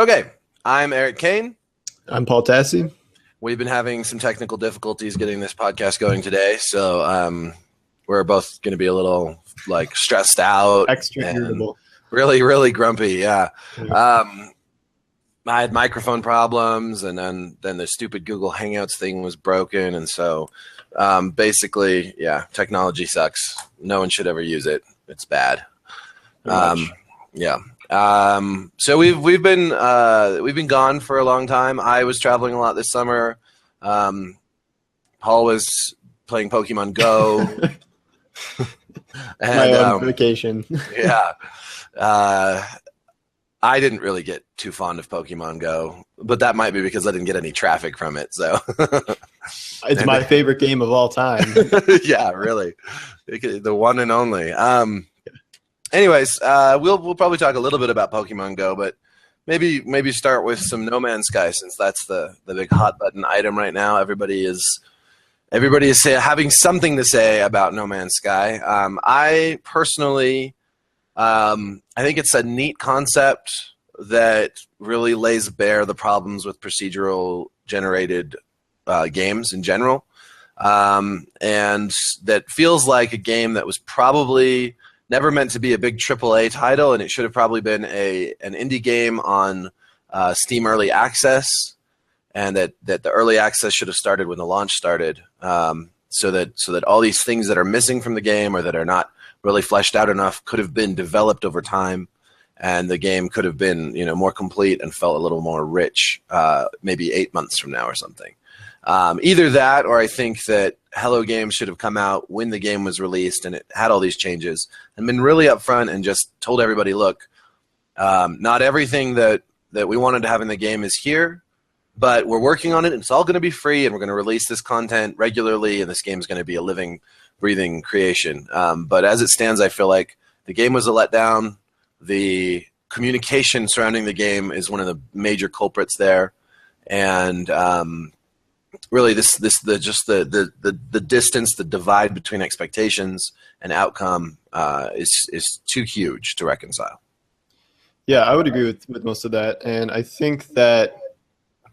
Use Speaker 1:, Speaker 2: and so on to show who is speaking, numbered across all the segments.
Speaker 1: Okay, I'm Eric Kain.
Speaker 2: I'm Paul Tassi.
Speaker 1: We've been having some technical difficulties getting this podcast going today, so we're both going to be a little stressed out,
Speaker 2: Extra irritable,
Speaker 1: really, really grumpy. Yeah, I had microphone problems, and then the stupid Google Hangouts thing was broken, and so basically, yeah, technology sucks. No one should ever use it. It's bad. Yeah. So we've been gone for a long time. I was traveling a lot this summer. Paul was playing Pokemon Go. And,
Speaker 2: my own vacation.
Speaker 1: Yeah. I didn't really get too fond of Pokemon Go, but that might be because I didn't get any traffic from it. So
Speaker 2: it's my favorite game of all time.
Speaker 1: Yeah, really, the one and only. Anyways, we'll probably talk a little bit about Pokemon Go, but maybe start with some No Man's Sky, since that's the big hot button item right now. Everybody is having something to say about No Man's Sky. I personally, I think it's a neat concept that really lays bare the problems with procedural generated games in general, and that feels like a game that was probably never meant to be a big AAA title, and it should have probably been an indie game on Steam Early Access, and that the early access should have started when the launch started, so that all these things that are missing from the game or that are not really fleshed out enough could have been developed over time, and the game could have been more complete and felt a little more rich, maybe 8 months from now or something. Either that, or I think that Hello Games should have come out when the game was released and it had all these changes and been really upfront and just told everybody, look, not everything that we wanted to have in the game is here, but we're working on it. It's all going to be free, and we're going to release this content regularly, and this game is going to be a living, breathing creation. But as it stands, I feel like the game was a letdown. The communication surrounding the game is one of the major culprits there, and really, the distance, the divide between expectations and outcome is too huge to reconcile.
Speaker 2: Yeah, I would agree with most of that, and I think that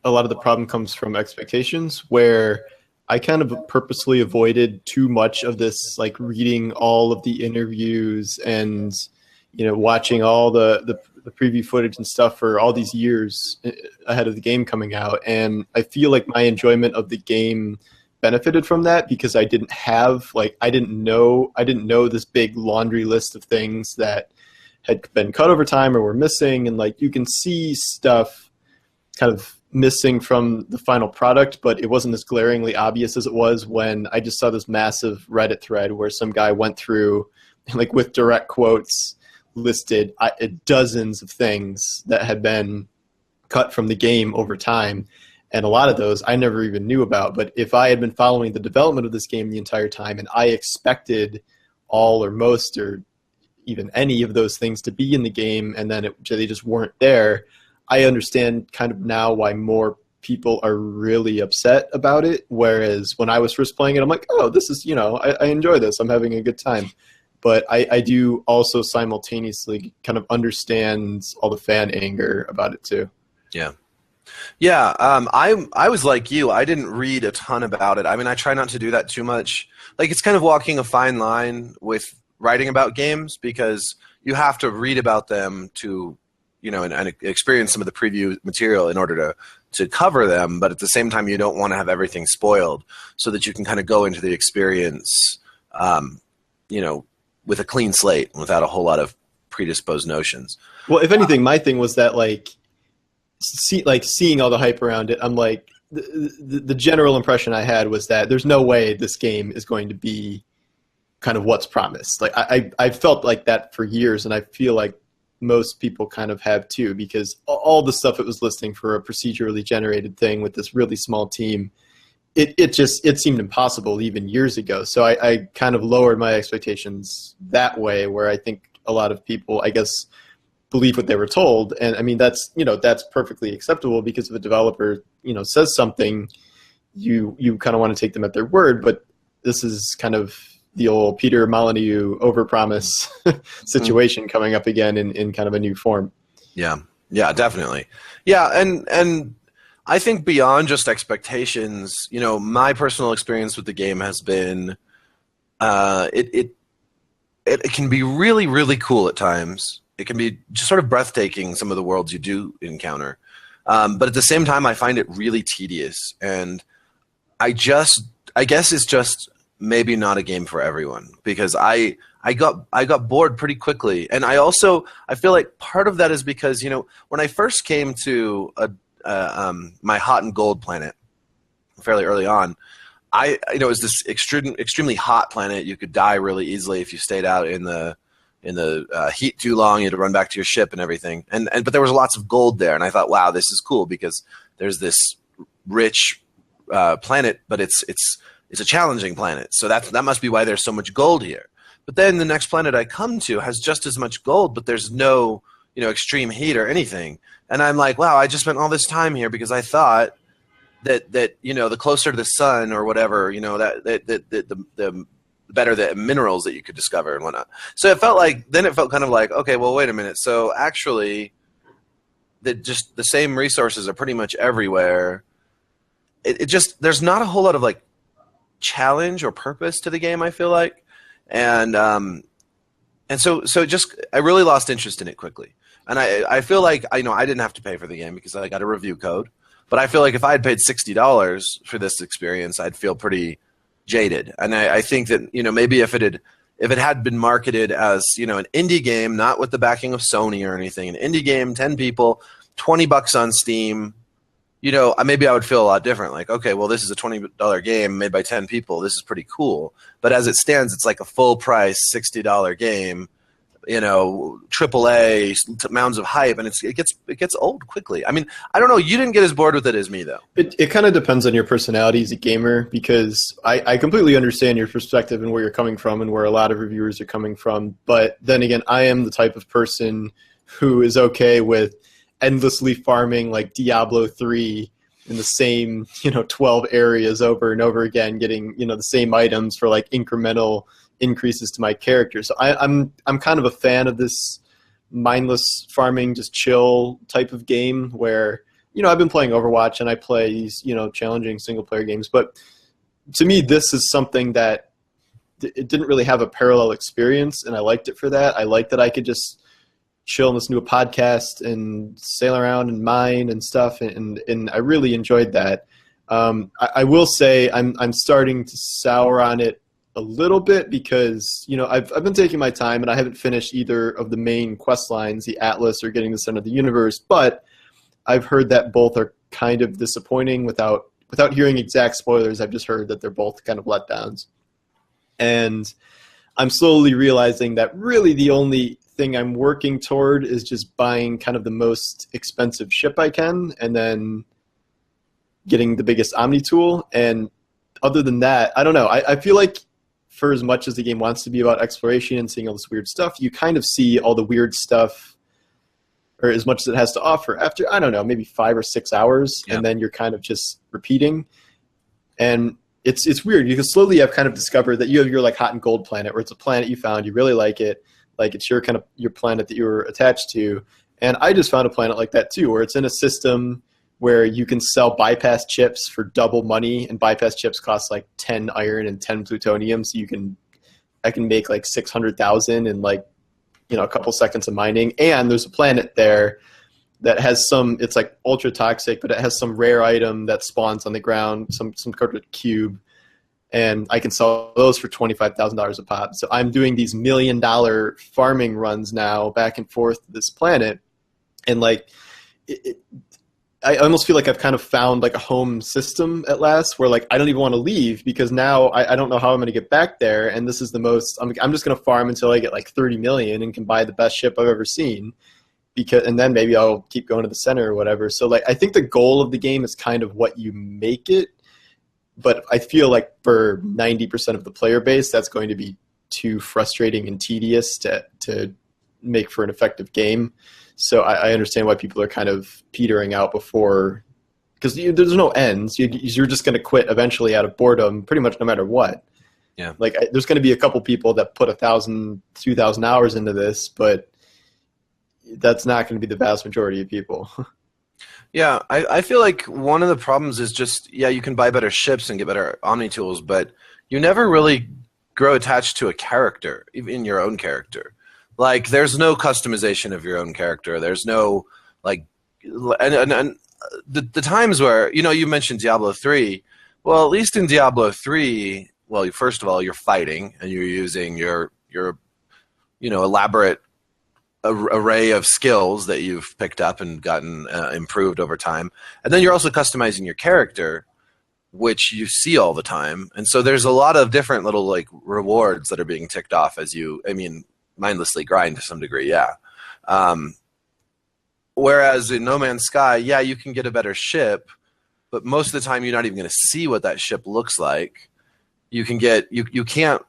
Speaker 2: a lot of the problem comes from expectations, where I kind of purposely avoided too much of this, like reading all of the interviews and watching all the preview footage and stuff for all these years ahead of the game coming out. And I feel like my enjoyment of the game benefited from that, because I didn't know this big laundry list of things that had been cut over time or were missing. And you can see stuff kind of missing from the final product, but it wasn't as glaringly obvious as it was when I just saw this massive Reddit thread where some guy went through, with direct quotes, listed dozens of things that had been cut from the game over time, and a lot of those I never even knew about. But if I had been following the development of this game the entire time, and I expected all or most or even any of those things to be in the game, and then they just weren't there, I understand kind of now why more people are really upset about it. Whereas when I was first playing it, I'm like, oh, this is, I enjoy this, I'm having a good time. But I do also simultaneously kind of understand all the fan anger about it too.
Speaker 1: Yeah. Yeah. I was like you. I didn't read a ton about it. I mean, I try not to do that too much. It's kind of walking a fine line with writing about games, because you have to read about them to, and experience some of the preview material in order to cover them. But at the same time, you don't want to have everything spoiled, so that you can kind of go into the experience, with a clean slate, without a whole lot of predisposed notions.
Speaker 2: Well, if anything, my thing was that seeing all the hype around it, I'm like, the general impression I had was that there's no way this game is going to be kind of what's promised. I felt like that for years, and I feel like most people kind of have too, because all the stuff it was listing for a procedurally generated thing with this really small team, it seemed impossible even years ago. So I kind of lowered my expectations that way, where I think a lot of people, I guess, believe what they were told. And I mean, that's perfectly acceptable, because if a developer, says something, you kind of want to take them at their word. But this is kind of the old Peter Molyneux overpromise situation coming up again in kind of a new form.
Speaker 1: Yeah. Yeah, definitely. Yeah, and I think beyond just expectations, my personal experience with the game has been it can be really, really cool at times. It can be just sort of breathtaking, some of the worlds you do encounter. But at the same time, I find it really tedious. And I guess it's just maybe not a game for everyone, because I got bored pretty quickly. And I feel like part of that is because, when I first came to my hot and gold planet fairly early on, it was this extremely hot planet. You could die really easily if you stayed out in the heat too long. You had to run back to your ship and everything. But there was lots of gold there, and I thought, wow, this is cool because there's this rich planet, but it's a challenging planet. So that must be why there's so much gold here. But then the next planet I come to has just as much gold, but there's no extreme heat or anything. And I'm like, wow, I just spent all this time here because I thought that the closer to the sun or whatever, the better the minerals that you could discover and whatnot. So it felt kind of like, okay, well, wait a minute. So actually, the same resources are pretty much everywhere. There's not a whole lot of like challenge or purpose to the game, I feel like, and so I really lost interest in it quickly. And I feel like I didn't have to pay for the game because I got a review code. But I feel like if I had paid $60 for this experience, I'd feel pretty jaded. And I think that maybe if it had been marketed as an indie game, not with the backing of Sony or anything, an indie game, 10 people, $20 on Steam, maybe I would feel a lot different. Like, okay, well, this is a $20 game made by 10 people. This is pretty cool. But as it stands, it's like a full price $60 game. AAA, mounds of hype, and it gets old quickly. I mean, I don't know. You didn't get as bored with it as me, though.
Speaker 2: It kind of depends on your personality as a gamer, because I completely understand your perspective and where you're coming from and where a lot of reviewers are coming from. But then again, I am the type of person who is okay with endlessly farming like Diablo 3 in the same 12 areas over and over again, getting the same items for like incremental increases to my character. So I'm kind of a fan of this mindless farming, just chill type of game where I've been playing Overwatch and I play these challenging single player games, but to me this is something that it didn't really have a parallel experience, and I liked it for that. I liked that I could just chill and listen to a podcast and sail around and mine and stuff, and I really enjoyed that. I will say I'm starting to sour on it a little bit because I've been taking my time and I haven't finished either of the main quest lines, the Atlas or getting the Center of the Universe, but I've heard that both are kind of disappointing. Without hearing exact spoilers, I've just heard that they're both kind of letdowns. And I'm slowly realizing that really the only thing I'm working toward is just buying kind of the most expensive ship I can and then getting the biggest Omni tool. And other than that, I don't know. I feel like for as much as the game wants to be about exploration and seeing all this weird stuff, you kind of see all the weird stuff, or as much as it has to offer, after, I don't know, maybe 5 or 6 hours, and then you're kind of just repeating. And it's weird. You can slowly have kind of discovered that you have your like hot and gold planet, where it's a planet you found, you really like it, like it's your planet that you were attached to. And I just found a planet like that too, where it's in a system where you can sell bypass chips for double money, and bypass chips cost like 10 iron and 10 plutonium. So I can make like 600,000 in like, a couple seconds of mining. And there's a planet there that has it's like ultra toxic, but it has some rare item that spawns on the ground, some sort of cube. And I can sell those for $25,000 a pop. So I'm doing these $1 million farming runs now back and forth to this planet. And like, I almost feel like I've kind of found like a home system at last, where like I don't even want to leave, because now I don't know how I'm going to get back there. And this is the most, I'm just going to farm until I get like 30 million and can buy the best ship I've ever seen. And then maybe I'll keep going to the center or whatever. So like, I think the goal of the game is kind of what you make it. But I feel like for 90% of the player base, that's going to be too frustrating and tedious to make for an effective game. So I understand why people are kind of petering out before, because there's no ends. You're just going to quit eventually out of boredom, pretty much no matter what.
Speaker 1: Yeah.
Speaker 2: Like there's going to be a couple people that put 1,000, 2,000 hours into this, but that's not going to be the vast majority of people.
Speaker 1: Yeah, I feel like one of the problems is just, yeah, you can buy better ships and get better Omni tools, but you never really grow attached to a character, even your own character. Like, there's no customization of your own character. There's no, like, and the times where, you mentioned Diablo 3. Well, at least in Diablo 3, well, first of all, you're fighting, and you're using your elaborate array of skills that you've picked up and gotten improved over time. And then you're also customizing your character, which you see all the time. And so there's a lot of different little like rewards that are being ticked off as you, mindlessly grind to some degree, yeah. Whereas in No Man's Sky, yeah, you can get a better ship, but most of the time you're not even going to see what that ship looks like. You can't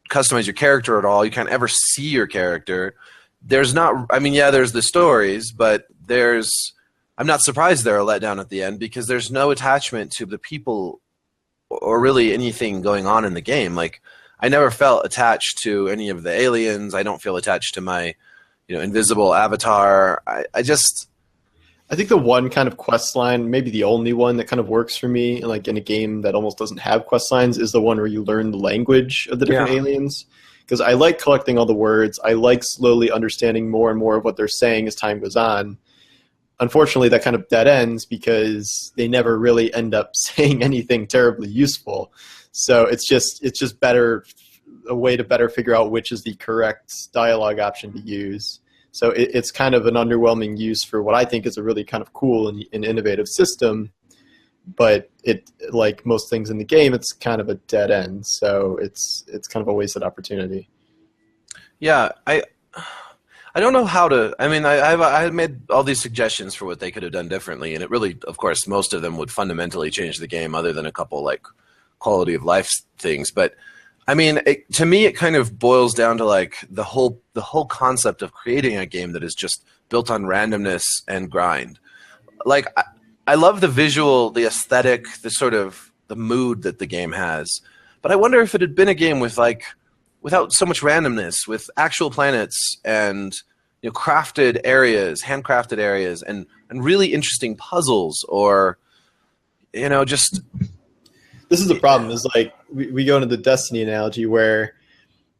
Speaker 1: customize your character at all. You can't ever see your character. There's not, there's the stories, but I'm not surprised they're a letdown at the end because there's no attachment to the people or really anything going on in the game. Like, I never felt attached to any of the aliens. I don't feel attached to my, invisible avatar. I
Speaker 2: think the one kind of quest line, maybe the only one that kind of works for me, like in a game that almost doesn't have quest lines, is the one where you learn the language of the different aliens. Because I like collecting all the words. I like slowly understanding more and more of what they're saying as time goes on. Unfortunately, that kind of dead ends because they never really end up saying anything terribly useful. So it's just better, a way to better figure out which is the correct dialogue option to use. So it's kind of an underwhelming use for what I think is a really kind of cool and innovative system. But it, like most things in the game, it's kind of a dead end. So it's kind of a wasted opportunity.
Speaker 1: Yeah, I don't know how to. I had made all these suggestions for what they could have done differently, and it really, of course, most of them would fundamentally change the game, other than a couple like quality of life things. But to me, it kind of boils down to like the whole concept of creating a game that is just built on randomness and grind. Like, I love the visual, the aesthetic, the sort of the mood that the game has. But I wonder if it had been a game with without so much randomness, with actual planets and crafted areas, handcrafted areas, and really interesting puzzles, or just.
Speaker 2: This is the problem. Is like we go into the Destiny analogy where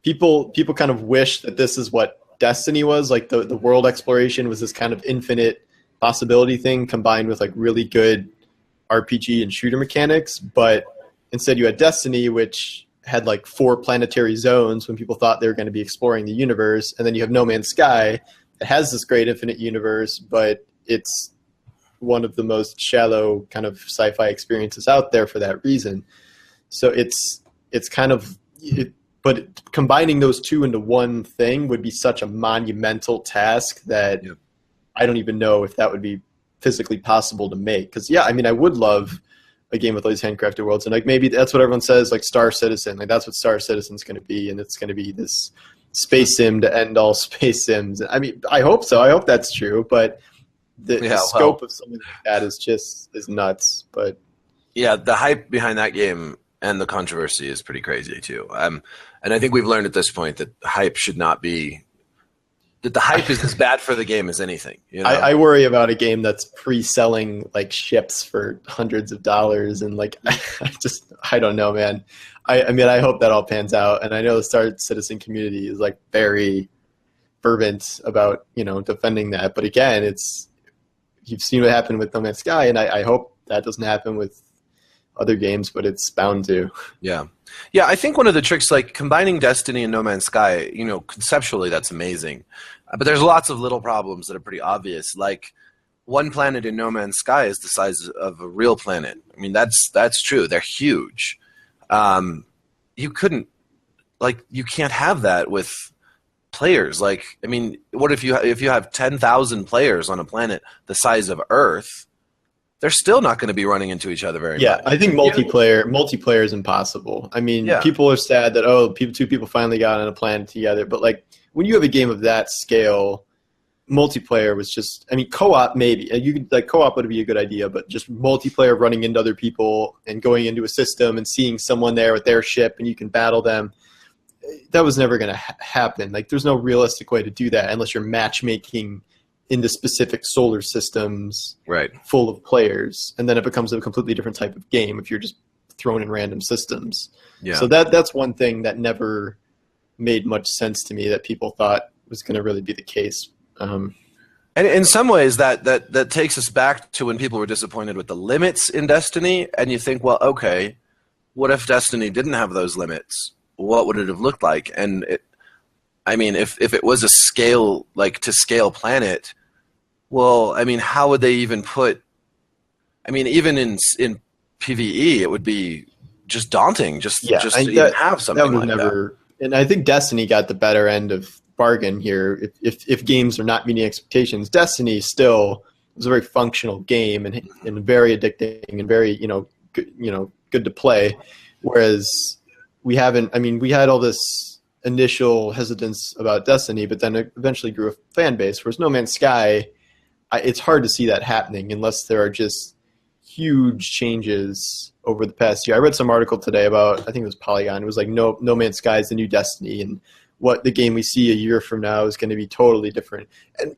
Speaker 2: people kind of wish that this is what Destiny was. Like the world exploration was this kind of infinite possibility thing combined with like really good RPG and shooter mechanics, but instead you had Destiny, which had like 4 planetary zones when people thought they were going to be exploring the universe, and then you have No Man's Sky that has this great infinite universe, but it's one of the most shallow kind of sci-fi experiences out there for that reason. So it's kind of but combining those two into one thing would be such a monumental task that I don't even know if that would be physically possible to make. Because, I would love a game with all these handcrafted worlds. And, like, maybe that's what everyone says, like, Star Citizen. Like, that's what Star Citizen's going to be. And it's going to be this space sim to end all space sims. I hope so. I hope that's true. But the scope of something like that is nuts. But
Speaker 1: yeah, the hype behind that game and the controversy is pretty crazy, too. And I think we've learned at this point that hype should not be... that the hype is as bad for the game as anything.
Speaker 2: I worry about a game that's pre-selling like ships for hundreds of dollars, and like I don't know, man. I hope that all pans out, and I know the Star Citizen community is like very fervent about defending that. But again, you've seen what happened with No Man's Sky, and I hope that doesn't happen with other games, but it's bound to.
Speaker 1: Yeah. Yeah, I think one of the tricks, like combining Destiny and No Man's Sky, conceptually that's amazing. But there's lots of little problems that are pretty obvious. Like, one planet in No Man's Sky is the size of a real planet. That's true. They're huge. You can't have that with players. Like, what if you have 10,000 players on a planet the size of Earth? They're still not going to be running into each other very much.
Speaker 2: Yeah, I think multiplayer is impossible. People are sad that two people finally got on a planet together, but like when you have a game of that scale, multiplayer was just. Co-op maybe co-op would be a good idea, but just multiplayer running into other people and going into a system and seeing someone there with their ship and you can battle them. That was never going to happen. Like, there's no realistic way to do that unless you're matchmaking into specific solar systems
Speaker 1: Right.
Speaker 2: full of players, and then it becomes a completely different type of game if you're just thrown in random systems.
Speaker 1: Yeah.
Speaker 2: So that's one thing that never made much sense to me that people thought was going to really be the case.
Speaker 1: And in some ways, that takes us back to when people were disappointed with the limits in Destiny, and you think, well, okay, what if Destiny didn't have those limits? What would it have looked like? And if it was a scale, like to scale planet, well, I mean, how would they even put? I mean, even in PvE, it would be just daunting. Just to even have something like that.
Speaker 2: And I think Destiny got the better end of bargain here. If games are not meeting expectations, Destiny still was a very functional game and very addicting and very good to play. Whereas we had all this initial hesitance about Destiny, but then it eventually grew a fan base. Whereas No Man's Sky, it's hard to see that happening unless there are just huge changes over the past year. I read some article today about, I think it was Polygon. It was like No Man's Sky is the new Destiny, and what the game we see a year from now is going to be totally different. And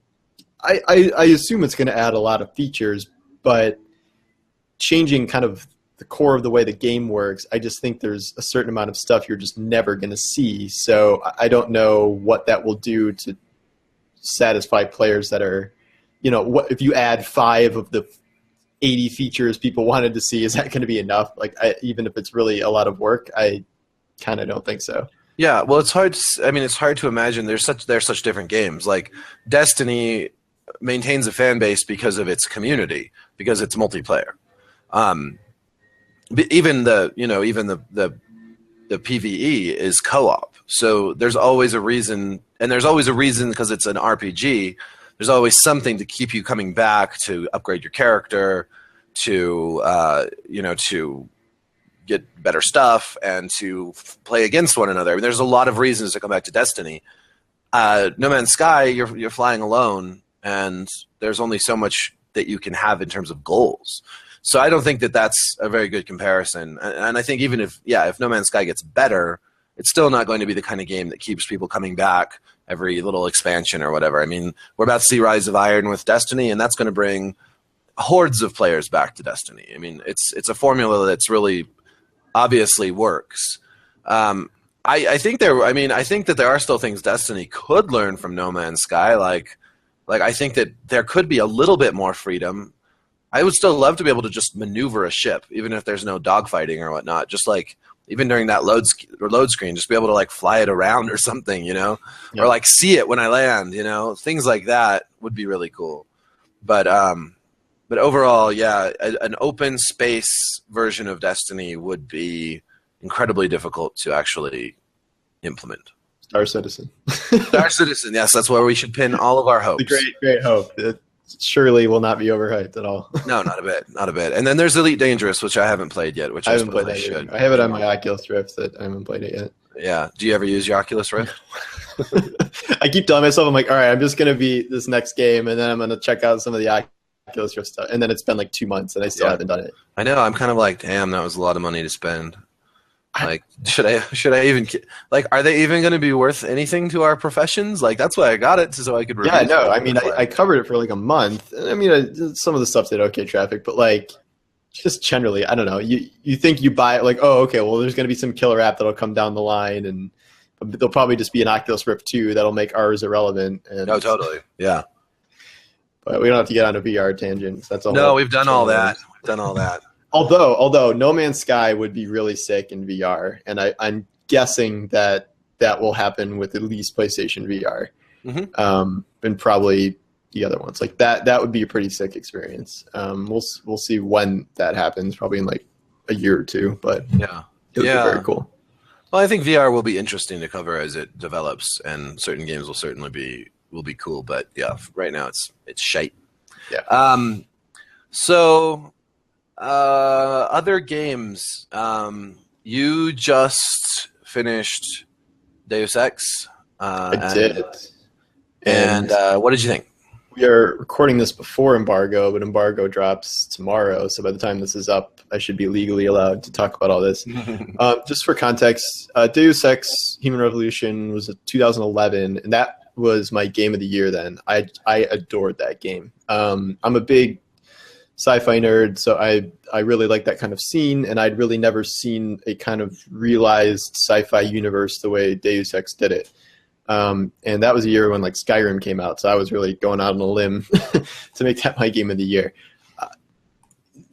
Speaker 2: I assume it's going to add a lot of features, but changing kind of the core of the way the game works, I just think there's a certain amount of stuff you're just never going to see. So I don't know what that will do to satisfy players that are, what if you add 5 of the 80 features people wanted to see, is that going to be enough? Like, even if it's really a lot of work, I kind of don't think so.
Speaker 1: Yeah, well, it's hard. It's hard to imagine. They're such different games. Like Destiny maintains a fan base because of its community, because it's multiplayer. Even the PvE is co-op. So there's always a reason, and there's always a reason because it's an RPG. There's always something to keep you coming back, to upgrade your character, to get better stuff, and to play against one another. I mean, there's a lot of reasons to come back to Destiny. No Man's Sky, you're flying alone, and there's only so much that you can have in terms of goals. So I don't think that that's a very good comparison. And I think even if No Man's Sky gets better, it's still not going to be the kind of game that keeps people coming back every little expansion or whatever. I mean, we're about to see Rise of Iron with Destiny, and that's going to bring hordes of players back to Destiny. I mean, it's a formula that's really obviously works. I think that there are still things Destiny could learn from No Man's Sky. Like I think that there could be a little bit more freedom. I would still love to be able to just maneuver a ship, even if there's no dogfighting or whatnot. Just like even during that load screen, just be able to like fly it around or something, or like see it when I land, things like that would be really cool. But overall, an open space version of Destiny would be incredibly difficult to actually implement.
Speaker 2: Star Citizen.
Speaker 1: Star Citizen, yes, that's where we should pin all of our hopes.
Speaker 2: The great hope. It surely will not be overhyped at all.
Speaker 1: No, not a bit. And then there's Elite Dangerous, which I haven't played yet, which I suppose I should.
Speaker 2: I have it on my Oculus Rift, that I haven't played it yet.
Speaker 1: Yeah. Do you ever use your Oculus Rift?
Speaker 2: I keep telling myself, I'm like, all right, I'm just going to beat this next game, and then I'm going to check out some of the Oculus Rift stuff. And then it's been like 2 months, and I still haven't done it.
Speaker 1: I know. I'm kind of like, damn, that was a lot of money to spend. Like, should I even, like, are they even going to be worth anything to our professions? Like, that's why I got it, so I could review.
Speaker 2: Yeah, I know. I mean, I covered it for like a month. I mean, some of the stuff did okay traffic, but like, just generally, I don't know. You think you buy it, like, oh, okay, well, there's going to be some killer app that'll come down the line, and there'll probably just be an Oculus Rift 2 that'll make ours irrelevant. And,
Speaker 1: no, totally. Yeah.
Speaker 2: But we don't have to get on a VR tangent. That's all.
Speaker 1: No, we've done all that. We've done all that.
Speaker 2: Although No Man's Sky would be really sick in VR, and I'm guessing that will happen with at least PlayStation VR, and probably the other ones. Like that would be a pretty sick experience. We'll see when that happens, probably in like a year or two, but it would be very cool.
Speaker 1: Well, I think VR will be interesting to cover as it develops, and certain games will certainly be cool. But yeah, right now it's shite.
Speaker 2: Yeah.
Speaker 1: So. Other games. You just finished Deus Ex.
Speaker 2: I did.
Speaker 1: And what did you think?
Speaker 2: We are recording this before embargo, but embargo drops tomorrow. So by the time this is up, I should be legally allowed to talk about all this. Just for context, Deus Ex Human Revolution was 2011, and that was my game of the year then. I adored that game. I'm a big sci-fi nerd, so I really like that kind of scene, and I'd really never seen a kind of realized sci-fi universe the way Deus Ex did it. And that was a year when like Skyrim came out, so I was really going out on a limb to make that my game of the year.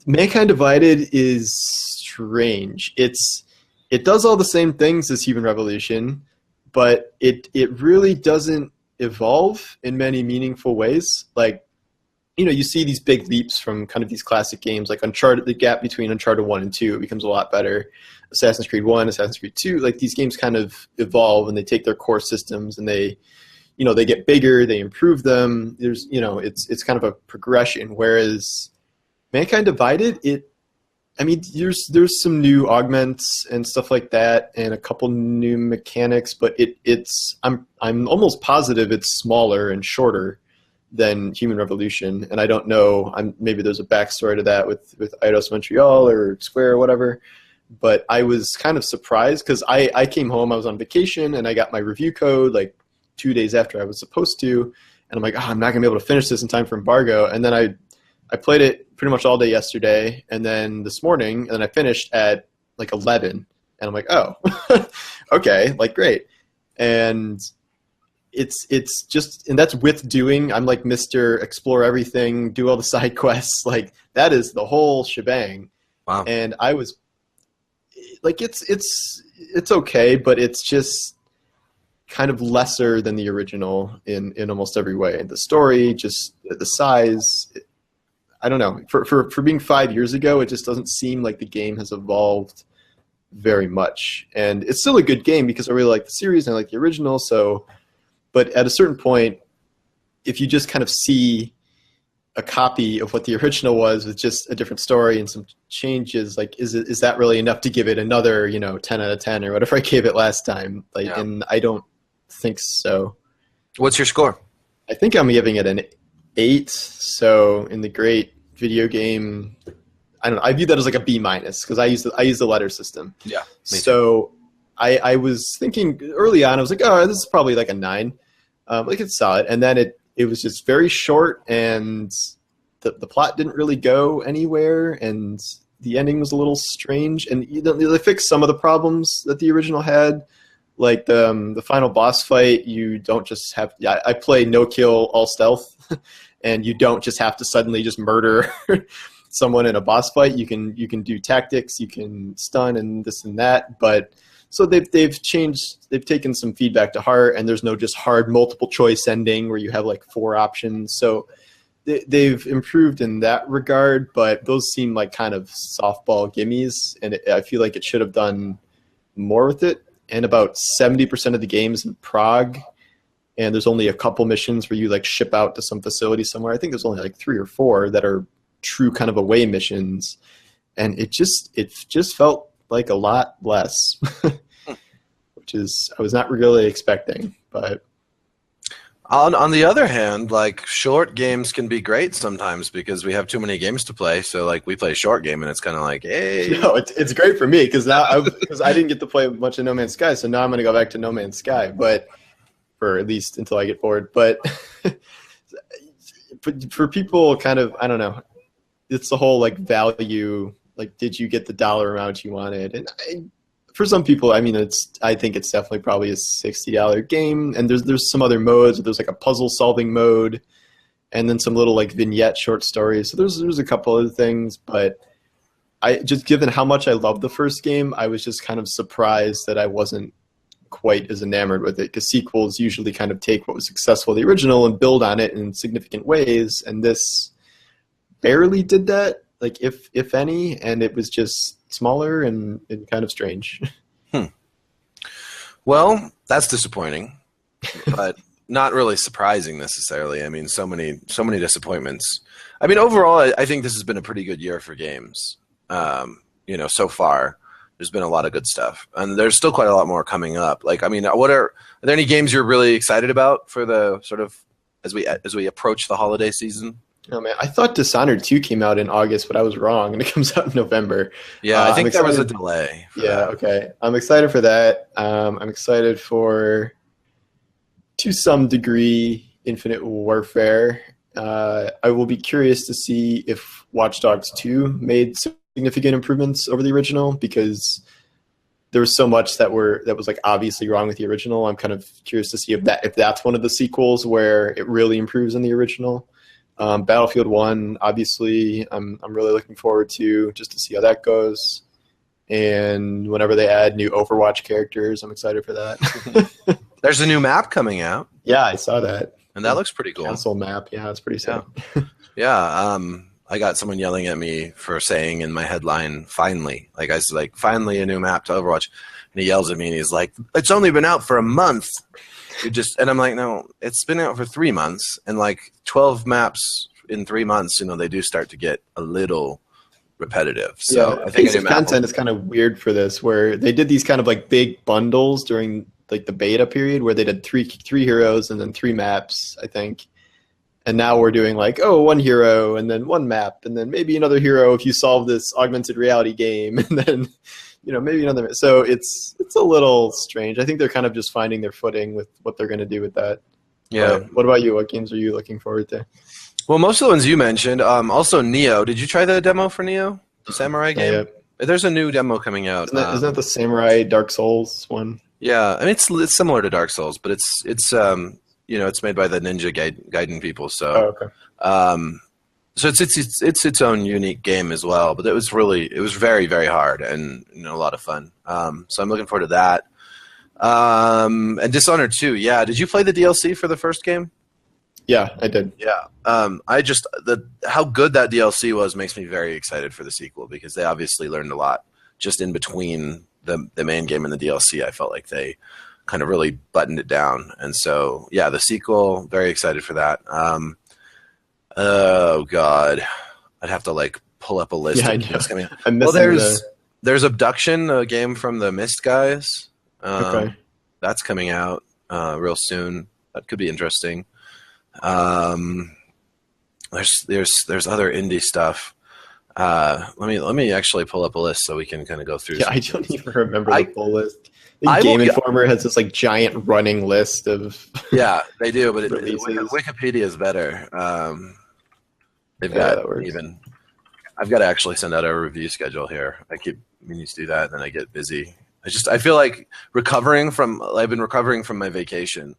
Speaker 2: Mankind Divided is strange. It does all the same things as Human Revolution, but it really doesn't evolve in many meaningful ways. Like, you know, you see these big leaps from kind of these classic games like Uncharted. The gap between Uncharted 1 and 2 becomes a lot better. Assassin's Creed 1, Assassin's Creed 2, like these games kind of evolve and they take their core systems and they get bigger, they improve them. There's, it's kind of a progression. Whereas Mankind Divided, there's some new augments and stuff like that and a couple new mechanics, but I'm almost positive it's smaller and shorter than Human Revolution, and I don't know. Maybe there's a backstory to that with Eidos Montreal or Square or whatever. But I was kind of surprised because I came home, I was on vacation, and I got my review code like 2 days after I was supposed to, and I'm like, I'm not gonna be able to finish this in time for embargo. And then I played it pretty much all day yesterday, and then this morning, and then I finished at like 11, and I'm like, oh, okay, like great. And it's just, and that's with doing, I'm like Mr. Explore Everything, do all the side quests, like that is the whole shebang.
Speaker 1: Wow.
Speaker 2: And I was like, it's okay, but it's just kind of lesser than the original in almost every way. The story, just the size, I don't know. For being 5 years ago, it just doesn't seem like the game has evolved very much. And it's still a good game because I really like the series and I like the original. So, but at a certain point, if you just kind of see a copy of what the original was with just a different story and some changes, like is that really enough to give it another 10 out of 10 or whatever I gave it last time? Like, yeah. And I don't think so.
Speaker 1: What's your score?
Speaker 2: I think I'm giving it an 8. So in the great video game, I don't know. I view that as like a B- because I use the letter system.
Speaker 1: Yeah.
Speaker 2: So I was thinking early on, I was like, oh, this is probably like a 9. Like it's solid. And then it was just very short, and the plot didn't really go anywhere, and the ending was a little strange. And they fixed some of the problems that the original had. Like the final boss fight, you don't just have. Yeah, I play no kill, all stealth, and you don't just have to suddenly just murder someone in a boss fight. You can do tactics, you can stun and this and that. But so they've changed. They've taken some feedback to heart, and there's no just hard multiple choice ending where you have like 4 options. So they've improved in that regard, but those seem like kind of softball gimmies, and I feel like it should have done more with it. And about 70% of the game's in Prague, and there's only a couple missions where you like ship out to some facility somewhere. I think there's only like 3 or 4 that are true kind of away missions, and it just felt like a lot less, which is I was not really expecting. But
Speaker 1: on the other hand, like short games can be great sometimes because we have too many games to play. So like we play a short game, and it's kind of like, hey,
Speaker 2: no, it's great for me because now because I didn't get to play much of No Man's Sky, so now I'm going to go back to No Man's Sky, but for at least until I get bored. But for people, kind of, I don't know, it's the whole like value. Like, did you get the dollar amount you wanted? And for some people, I mean, I think it's definitely probably a $60 game. And there's some other modes. There's like a puzzle solving mode, and then some little like vignette short stories. So there's a couple other things, but I just, given how much I loved the first game, I was just kind of surprised that I wasn't quite as enamored with it, because sequels usually kind of take what was successful in the original and build on it in significant ways, and this barely did that. Like if any, and it was just smaller and kind of strange.
Speaker 1: Well, that's disappointing, but not really surprising necessarily. I mean, so many disappointments. I mean, overall, I think this has been a pretty good year for games. So far, there's been a lot of good stuff, and there's still quite a lot more coming up. Like, I mean, are there any games you're really excited about for the sort of as we approach the holiday season?
Speaker 2: Oh man, I thought Dishonored 2 came out in August, but I was wrong, and it comes out in November.
Speaker 1: Yeah, I think there was a delay.
Speaker 2: Yeah, okay. I'm excited for that. I'm excited for to some degree, Infinite Warfare. I will be curious to see if Watch Dogs 2 made significant improvements over the original, because there was so much that was like obviously wrong with the original. I'm kind of curious to see if that's one of the sequels where it really improves on the original. Battlefield 1, obviously, I'm really looking forward to, just to see how that goes. And whenever they add new Overwatch characters, I'm excited for that.
Speaker 1: There's a new map coming out.
Speaker 2: Yeah, I saw that.
Speaker 1: And that looks pretty cool.
Speaker 2: Council map. Yeah, it's pretty sick.
Speaker 1: Yeah. I got someone yelling at me for saying in my headline, finally. Like, I was like, finally a new map to Overwatch. And he yells at me and he's like, it's only been out for a month. And I'm like, no, it's been out for 3 months. And like 12 maps in 3 months, they do start to get a little repetitive. So
Speaker 2: yeah,
Speaker 1: I think
Speaker 2: the content is kind of weird for this, where they did these kind of like big bundles during like the beta period where they did three heroes and then 3 maps, I think. And now we're doing like, one hero and then 1 map and then maybe another hero if you solve this augmented reality game, and then maybe another. So it's a little strange. I think they're kind of just finding their footing with what they're going to do with that.
Speaker 1: Yeah.
Speaker 2: But what about you? What games are you looking forward to?
Speaker 1: Well, most of the ones you mentioned. Also, Neo. Did you try the demo for Neo, the Samurai game?
Speaker 2: Yeah.
Speaker 1: There's a new demo coming out.
Speaker 2: Isn't that the Samurai Dark Souls one?
Speaker 1: Yeah, I mean it's similar to Dark Souls, but it's it's made by the Ninja Gaiden people. So, so it's its own unique game as well. But it was very, very hard and a lot of fun. So I'm looking forward to that. And Dishonored 2. Yeah, did you play the DLC for the first game?
Speaker 2: Yeah, I did.
Speaker 1: Yeah. How good that DLC was makes me very excited for the sequel, because they obviously learned a lot just in between the main game and the DLC. I felt like they kind of really buttoned it down. And so, yeah, the sequel, very excited for that. Oh God, I'd have to like pull up a list.
Speaker 2: Yeah,
Speaker 1: of games coming out.
Speaker 2: I'm
Speaker 1: Well,
Speaker 2: missing
Speaker 1: there's Abduction, a game from the Mist guys.
Speaker 2: Okay.
Speaker 1: That's coming out real soon. That could be interesting. There's other indie stuff. Let me actually pull up a list so we can kind of go through.
Speaker 2: Yeah, I don't even remember the full list.
Speaker 1: I
Speaker 2: Game
Speaker 1: will-
Speaker 2: Informer has this like giant running list of.
Speaker 1: Yeah, they do, but
Speaker 2: Releases.
Speaker 1: Wikipedia is better. They've
Speaker 2: Yeah,
Speaker 1: got
Speaker 2: that works.
Speaker 1: even. I've got to actually send out a review schedule here. I keep meaning to do that, and then I get busy. I feel like I've been recovering from my vacation,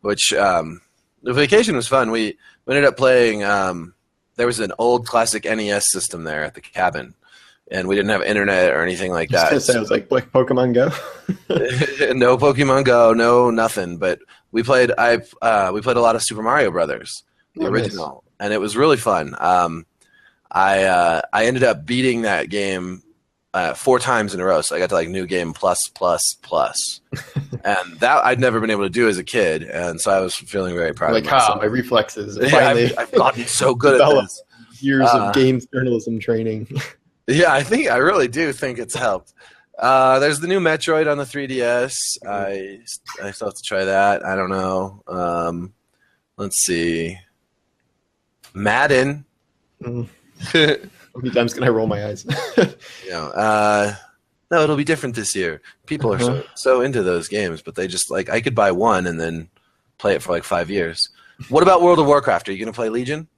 Speaker 1: which the vacation was fun. We ended up playing. There was an old classic NES system there at the cabin, and we didn't have internet or anything like that.
Speaker 2: I was gonna say, it was like Pokemon Go.
Speaker 1: No Pokemon Go, no nothing. But we played. We played a lot of Super Mario Brothers, the original, and it was really fun. I ended up beating that game 4 times in a row, so I got to like new game plus, and that I'd never been able to do as a kid, and so I was feeling very proud.
Speaker 2: Like
Speaker 1: of myself.
Speaker 2: my reflexes.
Speaker 1: Yeah,
Speaker 2: Finally,
Speaker 1: I've gotten so good at this.
Speaker 2: Years of games journalism training.
Speaker 1: Yeah, I really do think it's helped. There's the new Metroid on the 3DS. I still have to try that. I don't know. Let's see. Madden.
Speaker 2: How many times can I roll my eyes?
Speaker 1: No, it'll be different this year. People are so into those games, but they just like I could buy one and then play it for like 5 years. What about World of Warcraft? Are you going to play Legion?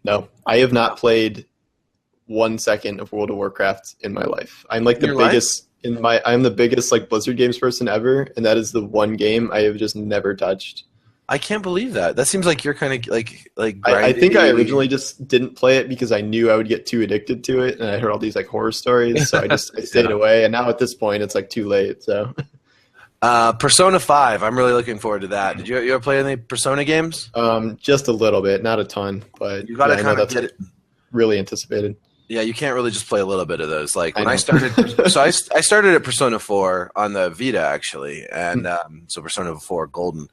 Speaker 2: No, I have not played 1 second of World of Warcraft in my life. I'm like the biggest I'm the biggest like Blizzard games person ever, and that is the one game I have just never touched.
Speaker 1: I can't believe that. That seems like you're kind of like.
Speaker 2: I think I originally just didn't play it because I knew I would get too addicted to it, and I heard all these like horror stories, so I stayed away. And now at this point, it's like too late. So,
Speaker 1: Persona 5. I'm really looking forward to that. Did you ever play any Persona games?
Speaker 2: Just a little bit, not a ton, but
Speaker 1: you got to kind of get it.
Speaker 2: Really anticipated.
Speaker 1: Yeah, you can't really just play a little bit of those. Like when I started, so I started at Persona 4 on the Vita actually, and so Persona 4 Golden.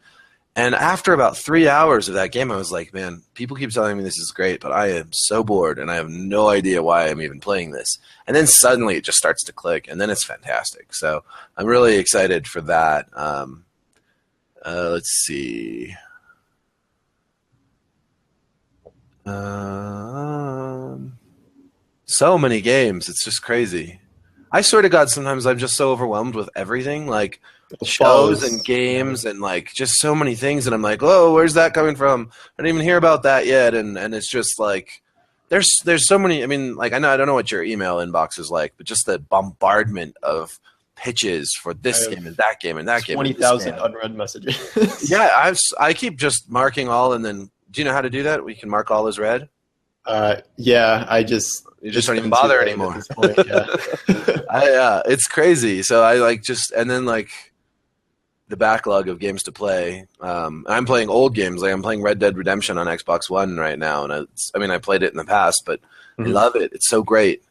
Speaker 1: And after about 3 hours of that game, I was like, man, people keep telling me this is great, but I am so bored, and I have no idea why I'm even playing this. And then suddenly it just starts to click, and then it's fantastic. So I'm really excited for that. Let's see. So many games. It's just crazy. I swear to God, sometimes I'm just so overwhelmed with everything. Like, shows and games and like just so many things, and I'm like, oh, where's that coming from? I didn't even hear about that yet, and it's just like there's so many. I mean, like I don't know what your email inbox is like, but just the bombardment of pitches for this game and that game and that game.
Speaker 2: 20,000 unread messages.
Speaker 1: Yeah, I keep just marking all, and then do you know how to do that? We can mark all as read.
Speaker 2: Yeah, you
Speaker 1: just don't even bother anymore.
Speaker 2: At this point, yeah.
Speaker 1: It's crazy. So I like and then like the backlog of games to play. I'm playing old games. Like I'm playing Red Dead Redemption on Xbox One right now, and I played it in the past, but I love it. It's so great.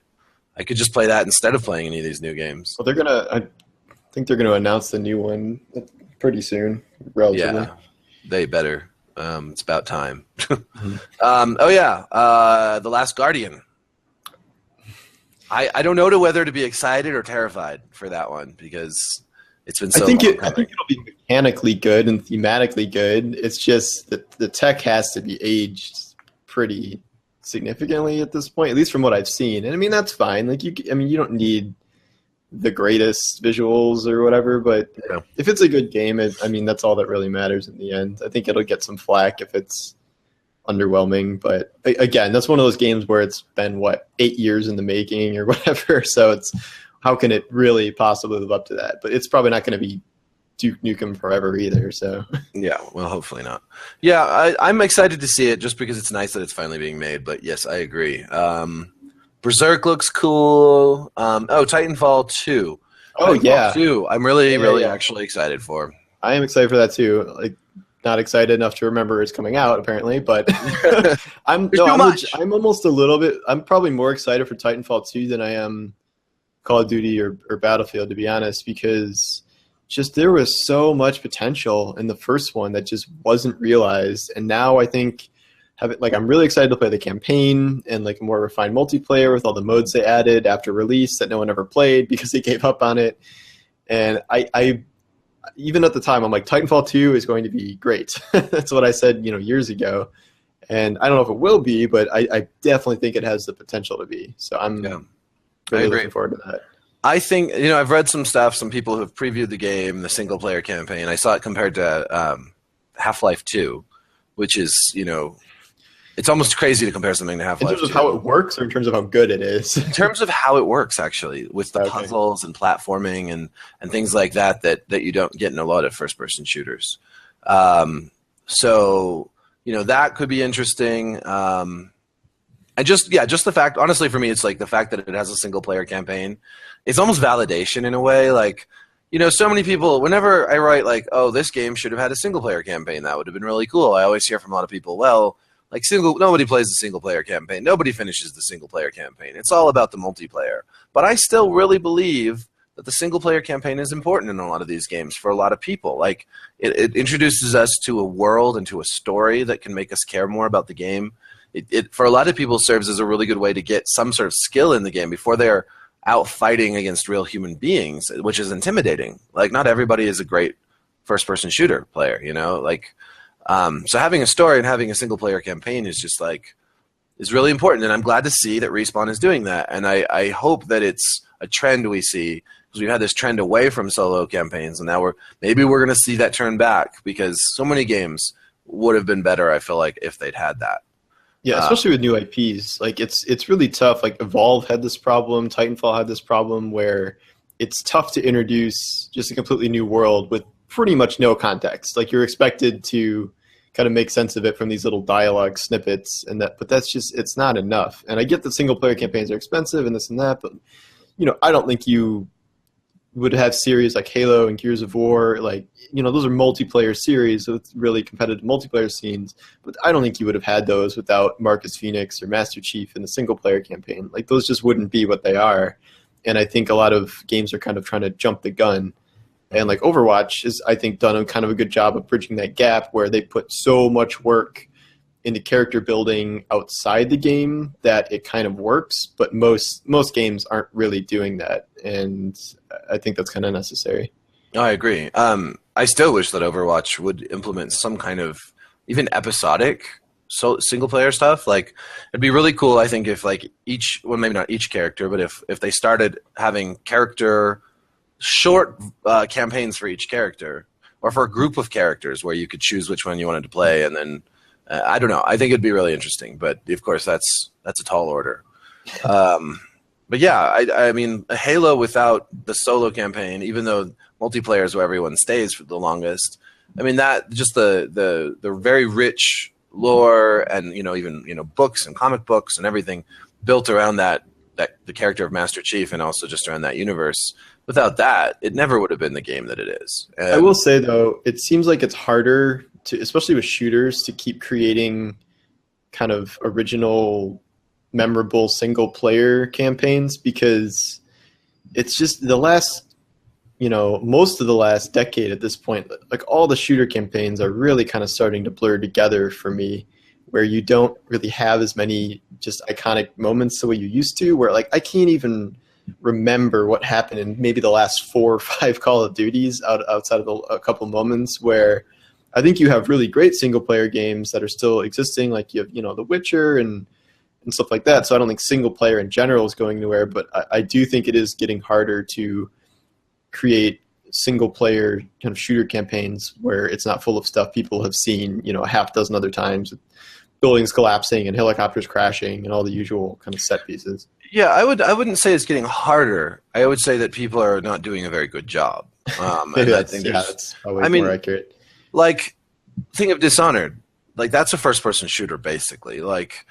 Speaker 1: I could just play that instead of playing any of these new games.
Speaker 2: Well, I think they're gonna announce the new one pretty soon. Relatively.
Speaker 1: Yeah, they better. It's about time. The Last Guardian. I don't know whether to be excited or terrified for that one because it's been so long coming.
Speaker 2: I think it'll be mechanically good and thematically good. It's just that the tech has to be aged pretty significantly at this point, at least from what I've seen. And I mean that's fine. Like you don't need the greatest visuals or whatever, but if it's a good game, that's all that really matters in the end. I think it'll get some flack if it's underwhelming, but again, that's one of those games where it's been 8 years in the making or whatever, so it's how can it really possibly live up to that? But it's probably not going to be Duke Nukem forever either, so
Speaker 1: yeah, well, hopefully not. Yeah, I'm excited to see it just because it's nice that it's finally being made, but yes, I agree. Berserk looks cool. Titanfall 2.
Speaker 2: Titanfall
Speaker 1: 2. I'm really actually excited for.
Speaker 2: I am excited for that too. Like, not excited enough to remember it's coming out apparently, but I'm almost a little bit. I'm probably more excited for Titanfall 2 than I am Call of Duty or Battlefield, to be honest, because just there was so much potential in the first one that just wasn't realized, and now I think. I'm really excited to play the campaign and like a more refined multiplayer with all the modes they added after release that no one ever played because they gave up on it. And I even at the time, I'm like, Titanfall 2 is going to be great. That's what I said, years ago. And I don't know if it will be, but I definitely think it has the potential to be. So I'm really looking forward to that.
Speaker 1: I think, I've read some stuff, some people who have previewed the game, the single player campaign. I saw it compared to Half-Life 2, which is, it's almost crazy to compare something to Half-Life 2.
Speaker 2: In terms of how it works or in terms of how good it is?
Speaker 1: In terms of how it works, actually, with the puzzles and platforming and things like that you don't get in a lot of first-person shooters. So, that could be interesting. And just the fact, honestly, for me, it's like the fact that it has a single-player campaign. It's almost validation in a way. Like, so many people, whenever I write like, oh, this game should have had a single-player campaign, that would have been really cool. I always hear from a lot of people, well, like nobody plays the single-player campaign. Nobody finishes the single-player campaign. It's all about the multiplayer. But I still really believe that the single-player campaign is important in a lot of these games for a lot of people. Like, it introduces us to a world and to a story that can make us care more about the game. It for a lot of people serves as a really good way to get some sort of skill in the game before they're out fighting against real human beings, which is intimidating. Like, not everybody is a great first-person shooter player, so having a story and having a single-player campaign is just is really important, and I'm glad to see that Respawn is doing that. And I hope that it's a trend we see, because we've had this trend away from solo campaigns, and now we're going to see that turn back, because so many games would have been better, I feel like, if they'd had that.
Speaker 2: Yeah, especially with new IPs. Like it's really tough. Like Evolve had this problem, Titanfall had this problem where it's tough to introduce just a completely new world with pretty much no context. Like you're expected to kind of make sense of it from these little dialogue snippets, but that's just, it's not enough. And I get that single player campaigns are expensive and this and that, but I don't think you would have series like Halo and Gears of War, those are multiplayer series, so it's really competitive multiplayer scenes, but I don't think you would have had those without Marcus Phoenix or Master Chief in the single player campaign. Like those just wouldn't be what they are. And I think a lot of games are kind of trying to jump the gun. And like Overwatch is, I think, done kind of a good job of bridging that gap where they put so much work into character building outside the game that it kind of works, but most games aren't really doing that, and I think that's kind of necessary.
Speaker 1: I agree. I still wish that Overwatch would implement some kind of even episodic single player stuff. Like, it'd be really cool, I think, if like maybe not each character, but if they started having character short campaigns for each character, or for a group of characters where you could choose which one you wanted to play, and then I don't know. I think it'd be really interesting, but of course that's a tall order. But yeah, I mean, a Halo without the solo campaign, even though multiplayer is where everyone stays for the longest. I mean, that just the very rich lore and even books and comic books and everything built around that the character of Master Chief, and also just around that universe. Without that, it never would have been the game that it is. And
Speaker 2: I will say though, it seems like it's harder to, especially with shooters, to keep creating kind of original, memorable single player campaigns, because it's just the last, most of the last decade at this point, like all the shooter campaigns are really kind of starting to blur together for me, where you don't really have as many just iconic moments the way you used to, where like I can't even remember what happened in maybe the last 4 or 5 Call of Duties outside of a couple moments where I think you have really great single player games that are still existing, like you have, The Witcher and stuff like that. So I don't think single player in general is going anywhere, but I do think it is getting harder to create single player kind of shooter campaigns where it's not full of stuff people have seen, a half dozen other times, buildings collapsing and helicopters crashing and all the usual kind of set pieces.
Speaker 1: Yeah, I wouldn't say it's getting harder. I would say that people are not doing a very good job. I think
Speaker 2: that's probably more accurate.
Speaker 1: Like, think of Dishonored. Like, that's a first-person shooter, basically. Like,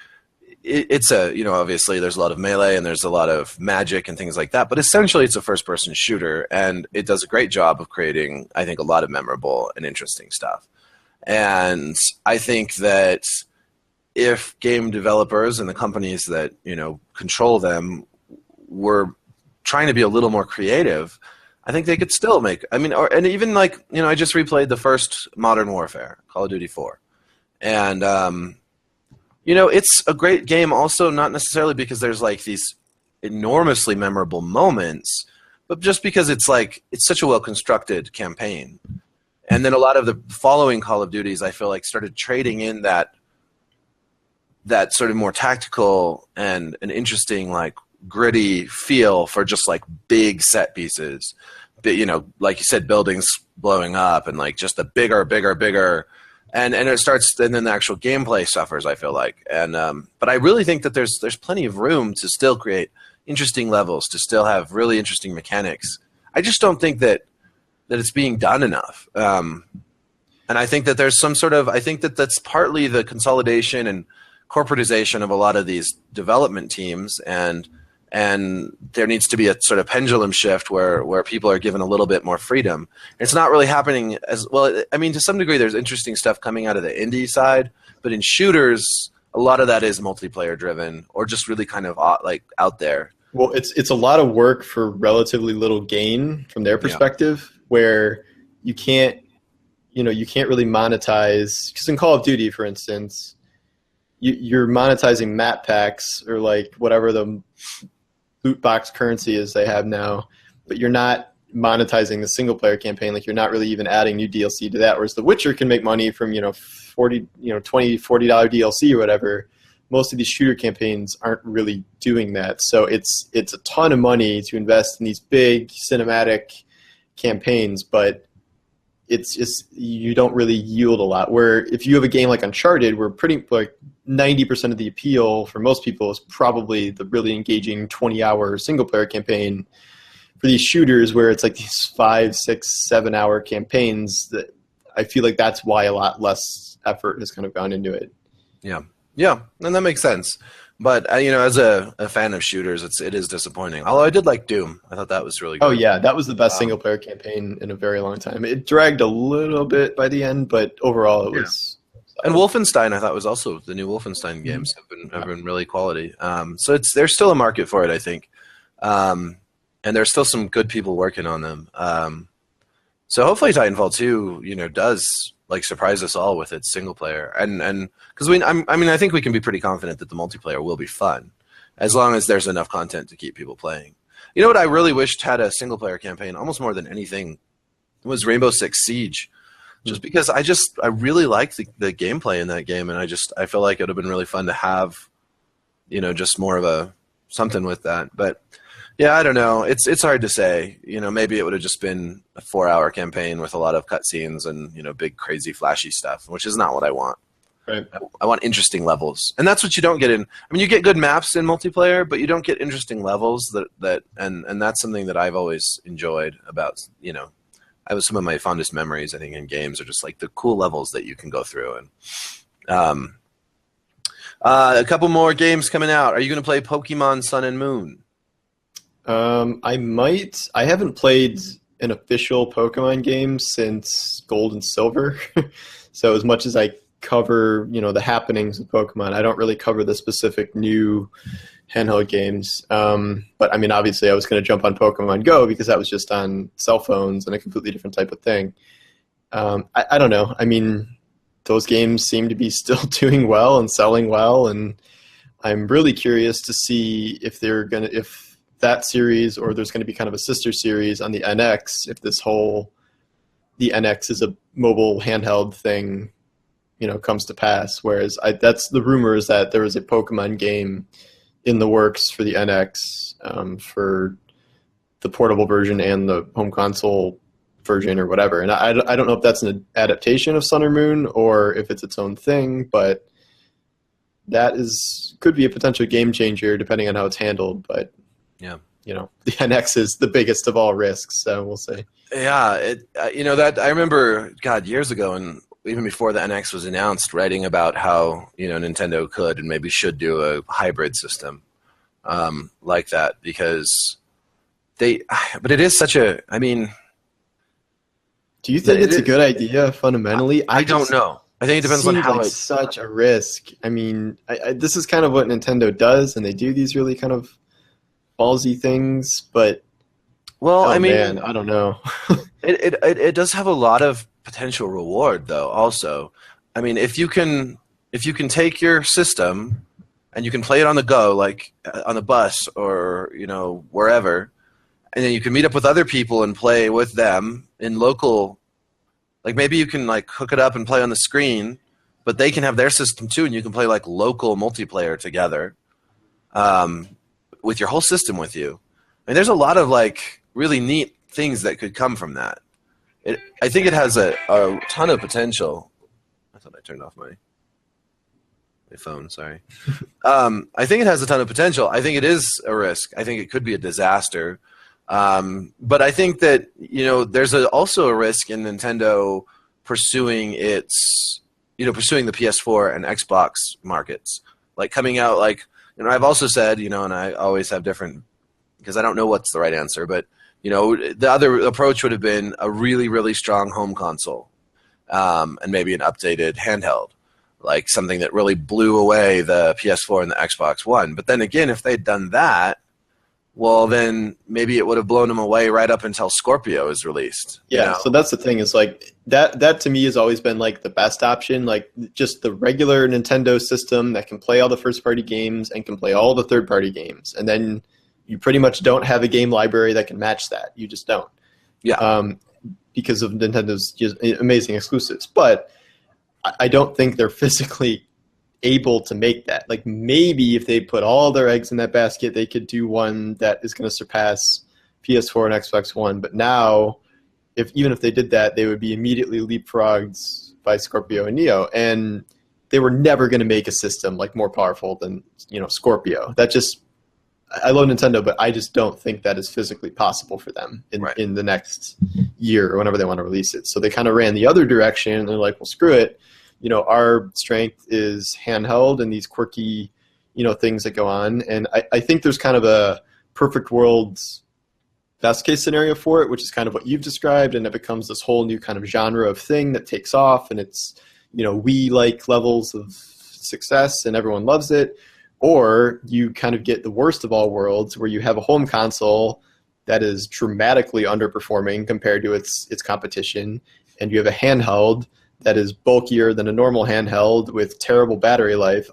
Speaker 1: it's a, obviously there's a lot of melee and there's a lot of magic and things like that, but essentially it's a first-person shooter, and it does a great job of creating, I think, a lot of memorable and interesting stuff. And I think that if game developers and the companies that control them were trying to be a little more creative, I think they could still make. I mean, and even like I just replayed the first Modern Warfare, Call of Duty 4, and it's a great game. Also, not necessarily because there's like these enormously memorable moments, but just because it's such a well constructed campaign. And then a lot of the following Call of Duties, I feel like, started trading in that sort of more tactical and an interesting, like, gritty feel for just like big set pieces, but like you said, buildings blowing up and like just the bigger, and it starts, and then the actual gameplay suffers, I feel like. And but I really think that there's plenty of room to still create interesting levels, to still have really interesting mechanics. I just don't think that it's being done enough. And I think that there's some sort of, I think that that's partly the consolidation and corporatization of a lot of these development teams, and there needs to be a sort of pendulum shift where people are given a little bit more freedom. It's not really happening as well. I mean, to some degree, there's interesting stuff coming out of the indie side, but in shooters, a lot of that is multiplayer driven or just really kind of like out there.
Speaker 2: Well, it's a lot of work for relatively little gain from their perspective, where you can't really monetize, because in Call of Duty, for instance, you're monetizing map packs or like whatever the loot box currency is they have now, but you're not monetizing the single player campaign. Like, you're not really even adding new DLC to that. Whereas The Witcher can make money from $40 DLC or whatever. Most of these shooter campaigns aren't really doing that. So it's a ton of money to invest in these big cinematic campaigns, but it's just, you don't really yield a lot. Where if you have a game like Uncharted, where pretty like 90% of the appeal for most people is probably the really engaging 20-hour single-player campaign. For these shooters, where it's like these 5, 6, 7-hour campaigns, that I feel like that's why a lot less effort has kind of gone into it.
Speaker 1: Yeah, and that makes sense. But as a fan of shooters, it is disappointing. Although I did like Doom, I thought that was really good.
Speaker 2: Oh yeah, that was the best single player campaign in a very long time. It dragged a little bit by the end, but overall it was.
Speaker 1: And Wolfenstein, I thought, was also, the new Wolfenstein games have been really quality. So there's still a market for it, I think, and there's still some good people working on them. So hopefully Titanfall 2, does like surprise us all with its single player, and because I think we can be pretty confident that the multiplayer will be fun, as long as there's enough content to keep people playing. You know what I really wished had a single player campaign, almost more than anything, was Rainbow Six Siege. Just because I really like the gameplay in that game, and I feel like it would have been really fun to have, just more of a something with that. But Yeah, I don't know. It's hard to say. Maybe it would have just been a 4-hour campaign with a lot of cutscenes and big, crazy, flashy stuff, which is not what I want.
Speaker 2: Right.
Speaker 1: I want interesting levels, and that's what you don't get in. I mean, you get good maps in multiplayer, but you don't get interesting levels. And that's something that I've always enjoyed about. I was some of my fondest memories, I think, in games are just like the cool levels that you can go through. And a couple more games coming out. Are you going to play Pokemon Sun and Moon?
Speaker 2: I might. I haven't played an official Pokemon game since Gold and Silver. So as much as I cover, the happenings of Pokemon, I don't really cover the specific new handheld games. But I mean, obviously I was going to jump on Pokemon Go because that was just on cell phones and a completely different type of thing. I don't know. I mean, those games seem to be still doing well and selling well. And I'm really curious to see if that series, or there's going to be kind of a sister series on the NX, if the NX is a mobile handheld thing, comes to pass. Whereas that's the rumor, is that there is a Pokemon game in the works for the NX, for the portable version and the home console version or whatever. And I don't know if that's an adaptation of Sun or Moon or if it's its own thing, but that could be a potential game changer depending on how it's handled. But
Speaker 1: yeah,
Speaker 2: the NX is the biggest of all risks, so we'll see.
Speaker 1: Yeah, that I remember, God, years ago, and even before the NX was announced, writing about how Nintendo could and maybe should do a hybrid system like that, because but it is such a. I mean,
Speaker 2: do you think it's a good idea fundamentally?
Speaker 1: I don't know. I think it depends on how it's
Speaker 2: such a risk. I mean, this is kind of what Nintendo does, and they do these really kind of ballsy things, but I mean, man, I don't know.
Speaker 1: it does have a lot of potential reward, though. Also, I mean, if you can take your system and you can play it on the go, like on the bus or wherever, and then you can meet up with other people and play with them in local. Like maybe you can like hook it up and play on the screen, but they can have their system too, and you can play like local multiplayer together. With your whole system with you. I mean, there's a lot of like really neat things that could come from that. I think it has a ton of potential. I thought I turned off my phone, sorry. I think it has a ton of potential. I think it is a risk. I think it could be a disaster. But I think that, there's also a risk in Nintendo pursuing pursuing the PS4 and Xbox markets. Like coming out like, I've also said, and I always have different, because I don't know what's the right answer, but, the other approach would have been a really, really strong home console, and maybe an updated handheld, like something that really blew away the PS4 and the Xbox One. But then again, if they'd done that, well, then maybe it would have blown them away right up until Scorpio is released.
Speaker 2: Yeah, so that's the thing, is like that to me has always been like the best option, like just the regular Nintendo system that can play all the first-party games and can play all the third-party games. And then you pretty much don't have a game library that can match that. You just don't.
Speaker 1: Yeah.
Speaker 2: Because of Nintendo's just amazing exclusives. But I don't think they're physically able to make that. Like maybe if they put all their eggs in that basket, they could do one that is going to surpass PS4 and Xbox One. But now, even if they did that, they would be immediately leapfrogged by Scorpio and Neo, and they were never going to make a system like more powerful than Scorpio. I love Nintendo, but I just don't think that is physically possible for them in the next year or whenever they want to release it. So they kind of ran the other direction, and they're like, well, screw it. Our strength is handheld and these quirky, things that go on. And I think there's kind of a perfect world's best case scenario for it, which is kind of what you've described. And it becomes this whole new kind of genre of thing that takes off, and it's, Wii-like levels of success and everyone loves it. Or you kind of get the worst of all worlds, where you have a home console that is dramatically underperforming compared to its competition, and you have a handheld that is bulkier than a normal handheld with terrible battery life.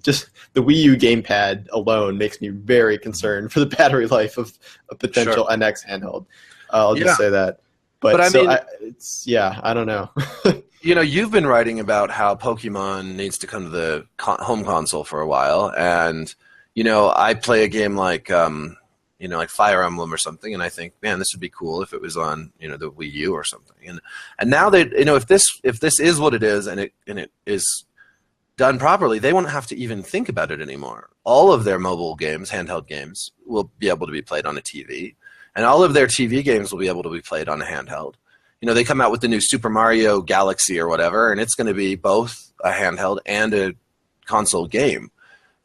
Speaker 2: Just the Wii U gamepad alone makes me very concerned for the battery life of a potential NX handheld. I'll just say that. But I mean, I don't know.
Speaker 1: You've been writing about how Pokemon needs to come to the home console for a while, and I play a game like like Fire Emblem or something, and I think, man, this would be cool if it was on, the Wii U or something. And now they, if this is what it is, and it is done properly, they won't have to even think about it anymore. All of their mobile games, handheld games, will be able to be played on a TV, and all of their TV games will be able to be played on a handheld. They come out with the new Super Mario Galaxy or whatever, and it's going to be both a handheld and a console game.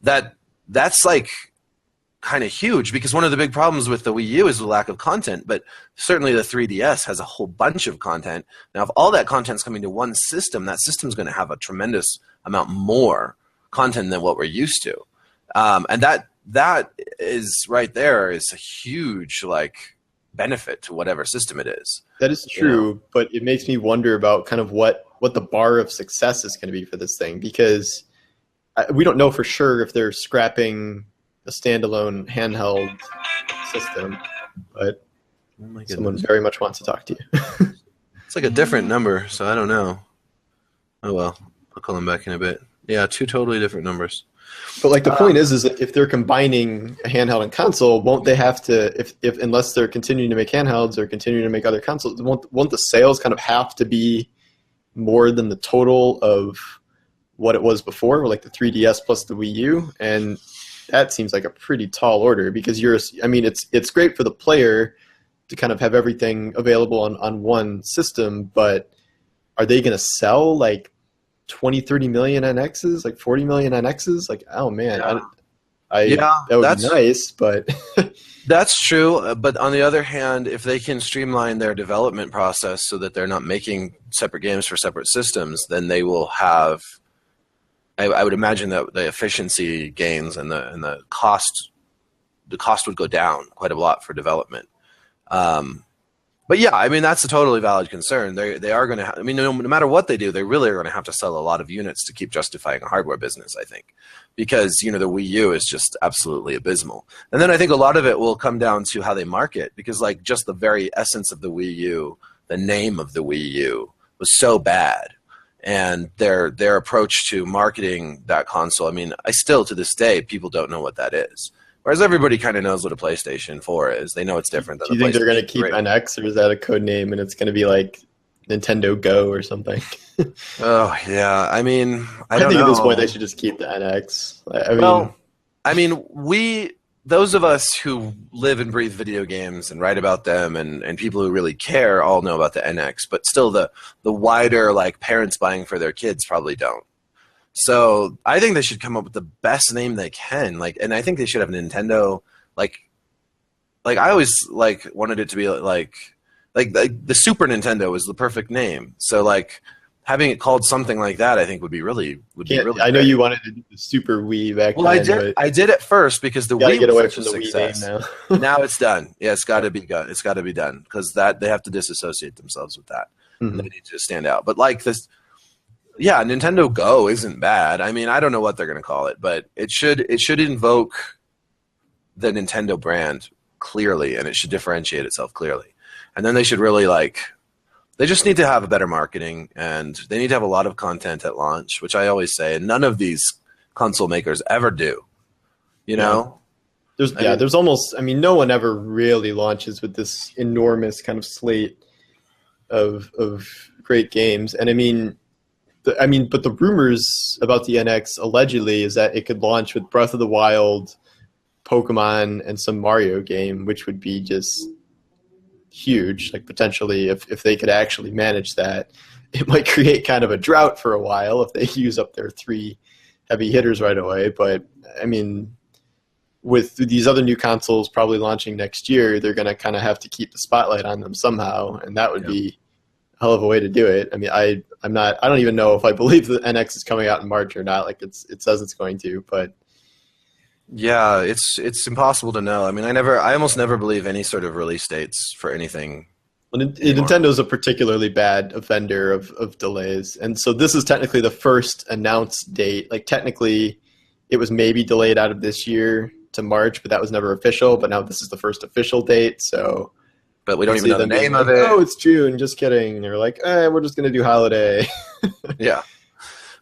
Speaker 1: That's like kind of huge, because one of the big problems with the Wii U is the lack of content, but certainly the 3DS has a whole bunch of content. Now, if all that content's coming to one system, that system's going to have a tremendous amount more content than what we're used to. And that is right there is a huge benefit to whatever system it is.
Speaker 2: That is true, but it makes me wonder about kind of what the bar of success is going to be for this thing, because we don't know for sure if they're scrapping a standalone handheld system, but someone very much wants to talk to you.
Speaker 1: It's like a different number, so I don't know. Oh well, I'll call them back in a bit. Yeah, 2 totally different numbers.
Speaker 2: But the point is that if they're combining a handheld and console, won't they have to, if unless they're continuing to make handhelds or continuing to make other consoles, won't the sales kind of have to be more than the total of what it was before, like the 3DS plus the Wii U? And that seems like a pretty tall order, because it's great for the player to kind of have everything available on one system, but are they going to sell 20, 30 million NXs, 40 million NXs? Oh man, that would be nice, but
Speaker 1: that's true. But on the other hand, if they can streamline their development process so that they're not making separate games for separate systems, then they will have. I would imagine that the efficiency gains and the cost would go down quite a lot for development. But yeah, that's a totally valid concern. They are going to. No matter what they do, they really are going to have to sell a lot of units to keep justifying a hardware business, I think, because the Wii U is just absolutely abysmal. And then I think a lot of it will come down to how they market, because just the very essence of the Wii U, the name of the Wii U, was so bad. And their approach to marketing that console, I still, to this day, people don't know what that is. Whereas everybody kind of knows what a PlayStation 4 is. They know it's different than
Speaker 2: Do you think they're going to keep NX, or is that a code name and it's going to be like Nintendo Go or something?
Speaker 1: Oh, yeah. I think
Speaker 2: at this point they should just keep the NX.
Speaker 1: Those of us who live and breathe video games and write about them, and people who really care, all know about the NX, but still the wider parents buying for their kids probably don't. So I think they should come up with the best name they can, and I think they should have Nintendo. I always wanted it to be like the Super Nintendo was the perfect name. So having it called something like that, I think would be really.
Speaker 2: I know you wanted to do the Super Wii back then.
Speaker 1: Well, I did at first because the Wii
Speaker 2: get away
Speaker 1: was
Speaker 2: from
Speaker 1: such a
Speaker 2: the
Speaker 1: success.
Speaker 2: Wii name now.
Speaker 1: Now it's done. Yeah, it's got to be done. It's got to be done, because they have to disassociate themselves with that. Mm-hmm. They need to stand out. But this, yeah, Nintendo Go isn't bad. I don't know what they're going to call it, but it should invoke the Nintendo brand clearly, and it should differentiate itself clearly. And then they should really they just need to have a better marketing, and they need to have a lot of content at launch, which I always say, and none of these console makers ever do.
Speaker 2: There's almost, no one ever really launches with this enormous kind of slate of great games. And but the rumors about the NX allegedly is that it could launch with Breath of the Wild, Pokemon, and some Mario game, which would be just huge. Potentially, if they could actually manage that, it might create kind of a drought for a while if they use up their 3 heavy hitters right away. But with these other new consoles probably launching next year, they're going to kind of have to keep the spotlight on them somehow, and that would be a hell of a way to do it. I don't even know if I believe the NX is coming out in March or not. It says it's going to, but
Speaker 1: yeah, it's impossible to know. I almost never believe any sort of release dates for anything.
Speaker 2: Well, Nintendo's a particularly bad offender of delays, and so this is technically the first announced date. Technically, it was maybe delayed out of this year to March, but that was never official. But now this is the first official date, so.
Speaker 1: But we don't even know the name of it.
Speaker 2: Oh, it's June. Just kidding. And they're like, we're just going to do holiday.
Speaker 1: Yeah,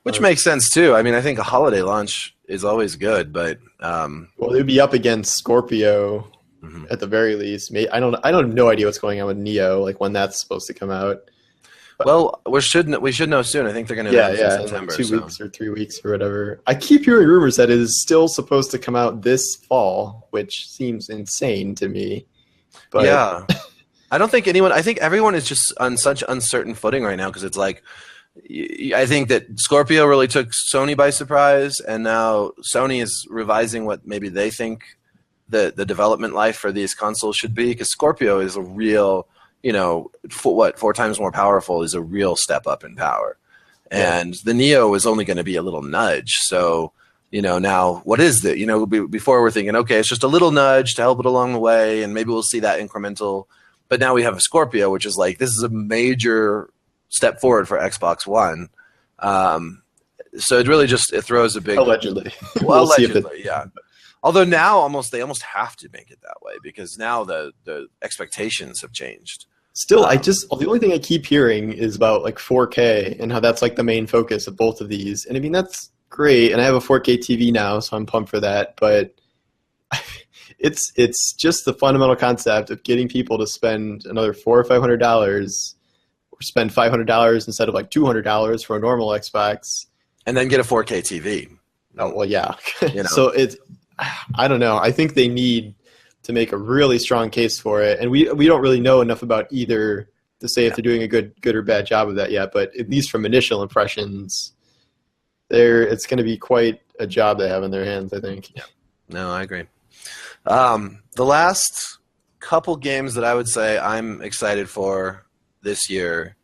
Speaker 1: which makes sense too. I think a holiday launch is always good, but
Speaker 2: well, they'd be up against Scorpio at the very least. I don't have no idea what's going on with Neo, like when that's supposed to come out.
Speaker 1: Well, we should know soon. I think they're going to announce in September.
Speaker 2: In like 2 weeks or 3 weeks or whatever. I keep hearing rumors that it is still supposed to come out this fall, which seems insane to me. But
Speaker 1: yeah, I don't think anyone. I think everyone is just on such uncertain footing right now because it's like, I think that Scorpio really took Sony by surprise, and now Sony is revising what maybe they think the development life for these consoles should be. Because Scorpio is a real, 4 times more powerful is a real step up in power. And the Neo is only going to be a little nudge. So, now what is it? Before we're thinking, okay, it's just a little nudge to help it along the way, and maybe we'll see that incremental. But now we have a Scorpio, which is like, this is a major step forward for Xbox One. So it really it throws a big...
Speaker 2: Allegedly.
Speaker 1: Well, allegedly, yeah. Although now they almost have to make it that way because now the expectations have changed.
Speaker 2: Still, the only thing I keep hearing is about like 4K and how that's like the main focus of both of these. And I mean, that's great. And I have a 4K TV now, so I'm pumped for that. But it's just the fundamental concept of getting people to spend another $400 or $500 or spend $500 instead of like $200 for a normal Xbox.
Speaker 1: And then get a 4K TV.
Speaker 2: Oh, well, yeah. So I don't know. I think they need to make a really strong case for it. And we don't really know enough about either to say if they're doing a good or bad job of that yet. But at least from initial impressions, it's going to be quite a job they have in their hands, I think.
Speaker 1: Yeah. No, I agree. The last couple games that I would say I'm excited for this year,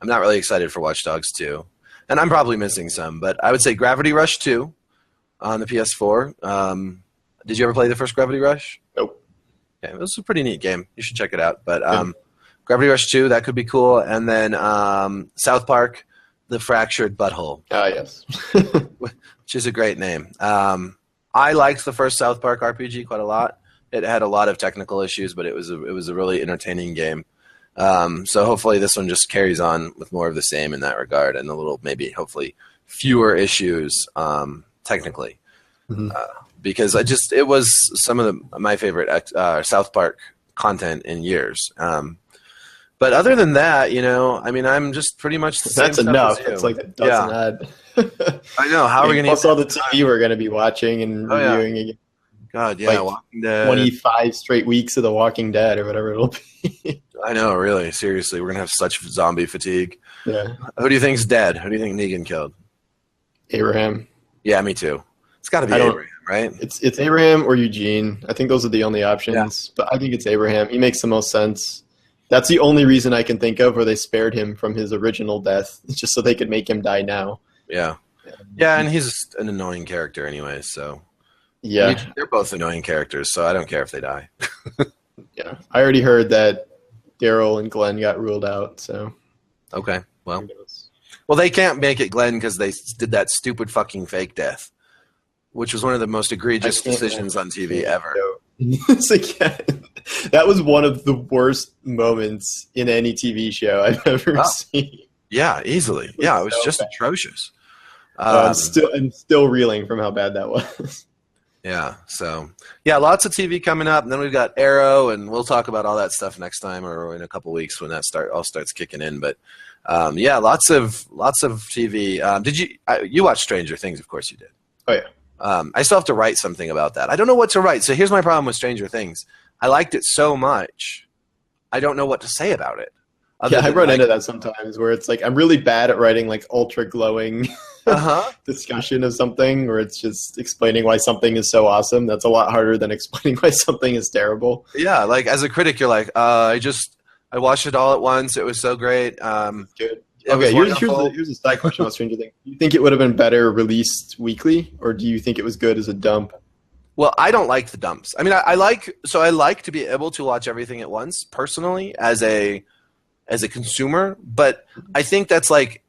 Speaker 1: I'm not really excited for Watch Dogs 2. And I'm probably missing some, but I would say Gravity Rush 2 on the PS4. Did you ever play the first Gravity Rush?
Speaker 2: Nope.
Speaker 1: Yeah, it was a pretty neat game. You should check it out. But Gravity Rush 2, that could be cool. And then South Park, The Fractured Butthole.
Speaker 2: Ah, yes.
Speaker 1: Which is a great name. I liked the first South Park RPG quite a lot. It had a lot of technical issues, but it was a really entertaining game. So hopefully this one just carries on with more of the same in that regard and a little maybe hopefully fewer issues technically.
Speaker 2: Mm-hmm.
Speaker 1: Because it was some of my favorite South Park content in years. But other than that, I mean, I'm just pretty much the same.
Speaker 2: That's enough. It's like a dozen ad.
Speaker 1: I know. How are we going to?
Speaker 2: Plus all the TV we're going to be watching and reviewing again.
Speaker 1: God, yeah,
Speaker 2: like
Speaker 1: Walking Dead.
Speaker 2: 25 straight weeks of The Walking Dead or whatever it'll be.
Speaker 1: I know, really. Seriously, we're going to have such zombie fatigue.
Speaker 2: Yeah.
Speaker 1: Who do you think's dead? Who do you think Negan killed?
Speaker 2: Abraham.
Speaker 1: Yeah, me too. It's got to be Abraham, right?
Speaker 2: It's Abraham or Eugene. I think those are the only options. Yeah. But I think it's Abraham. He makes the most sense. That's the only reason I can think of where they spared him from his original death, just so they could make him die now.
Speaker 1: Yeah. Yeah, and he's an annoying character anyway, so.
Speaker 2: Yeah.
Speaker 1: They're both annoying characters, so I don't care if they die.
Speaker 2: Yeah. I already heard that Daryl and Glenn got ruled out, so.
Speaker 1: Okay, well. They can't make it Glenn because they did that stupid fucking fake death, which was one of the most egregious decisions on TV ever.
Speaker 2: It's like, that was one of the worst moments in any TV show I've ever seen.
Speaker 1: Yeah, easily. Yeah, it was so just atrocious.
Speaker 2: I'm still reeling from how bad that was.
Speaker 1: Yeah, so lots of TV coming up, and then we've got Arrow, and we'll talk about all that stuff next time or in a couple weeks when that all starts kicking in. But lots of TV. Did you watch Stranger Things? Of course you did.
Speaker 2: Oh yeah.
Speaker 1: I still have to write something about that. I don't know what to write. So here's my problem with Stranger Things. I liked it so much, I don't know what to say about it.
Speaker 2: Yeah, I run into that sometimes where it's like I'm really bad at writing like ultra glowing discussion of something where it's just explaining why something is so awesome. That's a lot harder than explaining why something is terrible.
Speaker 1: Yeah, like as a critic, you're like, I watched it all at once. It was so great.
Speaker 2: Good. Okay, here's a side question about Stranger Things. Do you think it would have been better released weekly, or do you think it was good as a dump?
Speaker 1: Well, I don't like the dumps. I mean, I like to be able to watch everything at once personally as a consumer, but I think that's like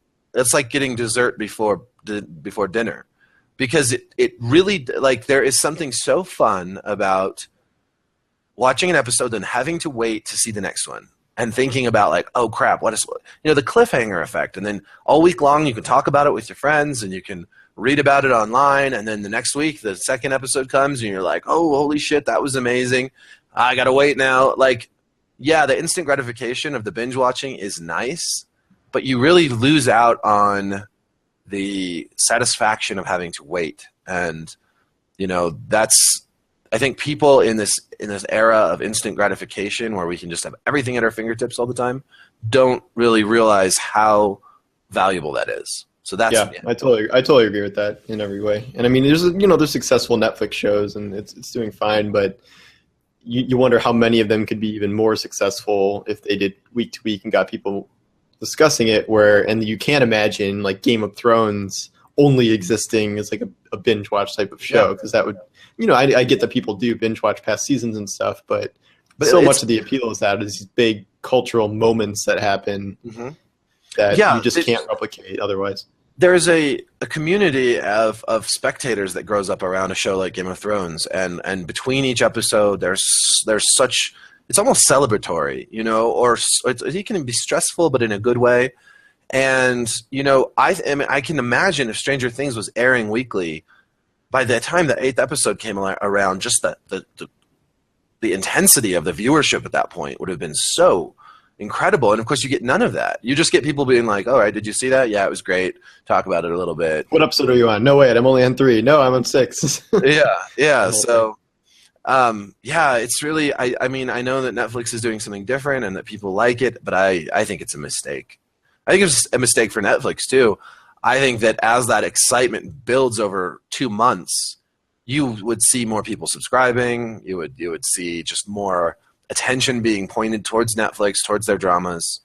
Speaker 1: getting dessert before dinner, because it really, like, there is something so fun about watching an episode and having to wait to see the next one. And thinking about like, oh crap, what is the cliffhanger effect? And then all week long you can talk about it with your friends and you can read about it online. And then the next week the second episode comes and you're like, oh holy shit, that was amazing. I gotta wait now. Like, yeah, the instant gratification of the binge watching is nice, but you really lose out on the satisfaction of having to wait. And that's, I think people in this era of instant gratification where we can just have everything at our fingertips all the time don't really realize how valuable that is. So that's
Speaker 2: I totally agree with that in every way. And I mean, there's successful Netflix shows and it's doing fine, but you wonder how many of them could be even more successful if they did week to week and got people discussing it. And you can't imagine like Game of Thrones only existing as like a binge watch type of show, because that would, I get that people do binge watch past seasons and stuff, but so much of the appeal is that is these big cultural moments that happen that you just can't replicate otherwise.
Speaker 1: There's a community of spectators that grows up around a show like Game of Thrones, and between each episode there's such, it's almost celebratory, or it can be stressful but in a good way. And I can imagine if Stranger Things was airing weekly, by the time the 8th episode came around, just the intensity of the viewership at that point would have been so incredible. And of course you get none of that. You just get people being like, all right, did you see that? Yeah, it was great. Talk about it a little bit.
Speaker 2: What episode are you on? No, wait, I'm only on 3. No, I'm on 6.
Speaker 1: Yeah. So, it's really, I mean, I know that Netflix is doing something different and that people like it, but I think it's a mistake. I think it's a mistake for Netflix too. I think that as that excitement builds over 2 months, you would see more people subscribing. You would see just more attention being pointed towards Netflix, towards their dramas.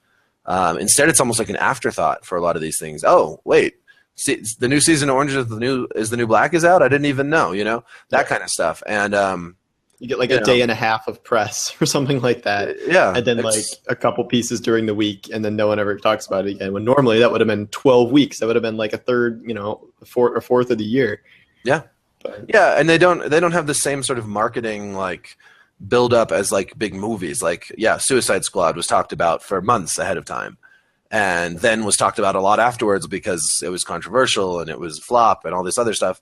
Speaker 1: Instead, it's almost like an afterthought for a lot of these things. Oh, wait, see, the new season of Orange is the New Black is out? I didn't even know, that kind of stuff. And
Speaker 2: you get like a day and a half of press or something like that.
Speaker 1: Yeah.
Speaker 2: And then like a couple pieces during the week, and then no one ever talks about it again. When normally that would have been 12 weeks. That would have been like a third, a fourth of the year.
Speaker 1: Yeah. But, yeah, and they don't have the same sort of marketing like build up as like big movies. Like, Suicide Squad was talked about for months ahead of time, and then was talked about a lot afterwards because it was controversial and it was a flop and all this other stuff.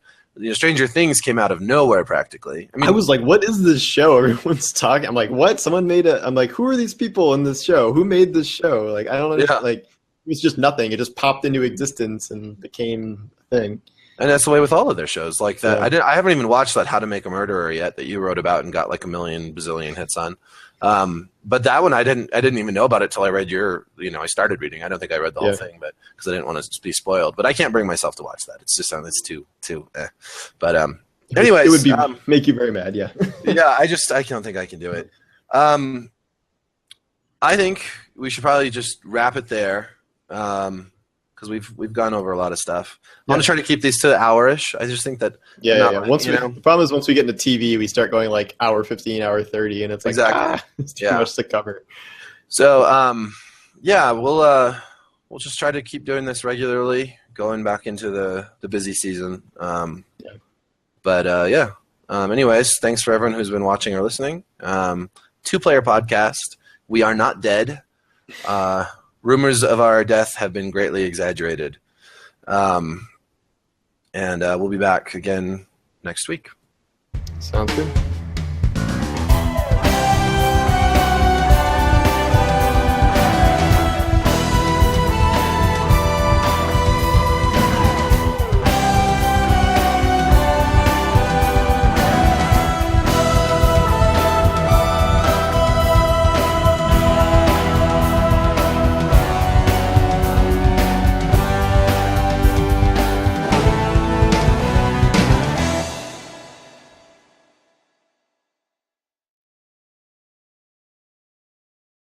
Speaker 1: Stranger Things came out of nowhere practically. I mean,
Speaker 2: I was like, what is this show everyone's talking? I'm like, what? Someone made it. I'm like, who are these people in this show? Who made this show? Like, I don't understand. Like, it was just nothing. It just popped into existence and became a thing.
Speaker 1: And that's the way with all of their shows. Like that, yeah. I haven't even watched that How to Make a Murderer yet that you wrote about and got like a million bazillion hits on. But that one I didn't even know about it till I read your. I started reading. I don't think I read the whole thing, but because I didn't want to be spoiled. But I can't bring myself to watch that. It's just it's too. But anyways,
Speaker 2: it would be make you very mad. Yeah.
Speaker 1: Yeah, I don't think I can do it. I think we should probably just wrap it there. Because we've gone over a lot of stuff. I want to try to keep these to hour-ish. I just think that
Speaker 2: the problem is once we get into TV, we start going like hour 15, hour 30, and it's like it's too much to cover.
Speaker 1: So we'll just try to keep doing this regularly, going back into the busy season. Anyways, thanks for everyone who's been watching or listening. 2-player podcast. We are not dead. Rumors of our death have been greatly exaggerated. And we'll be back again next week.
Speaker 2: Sounds good.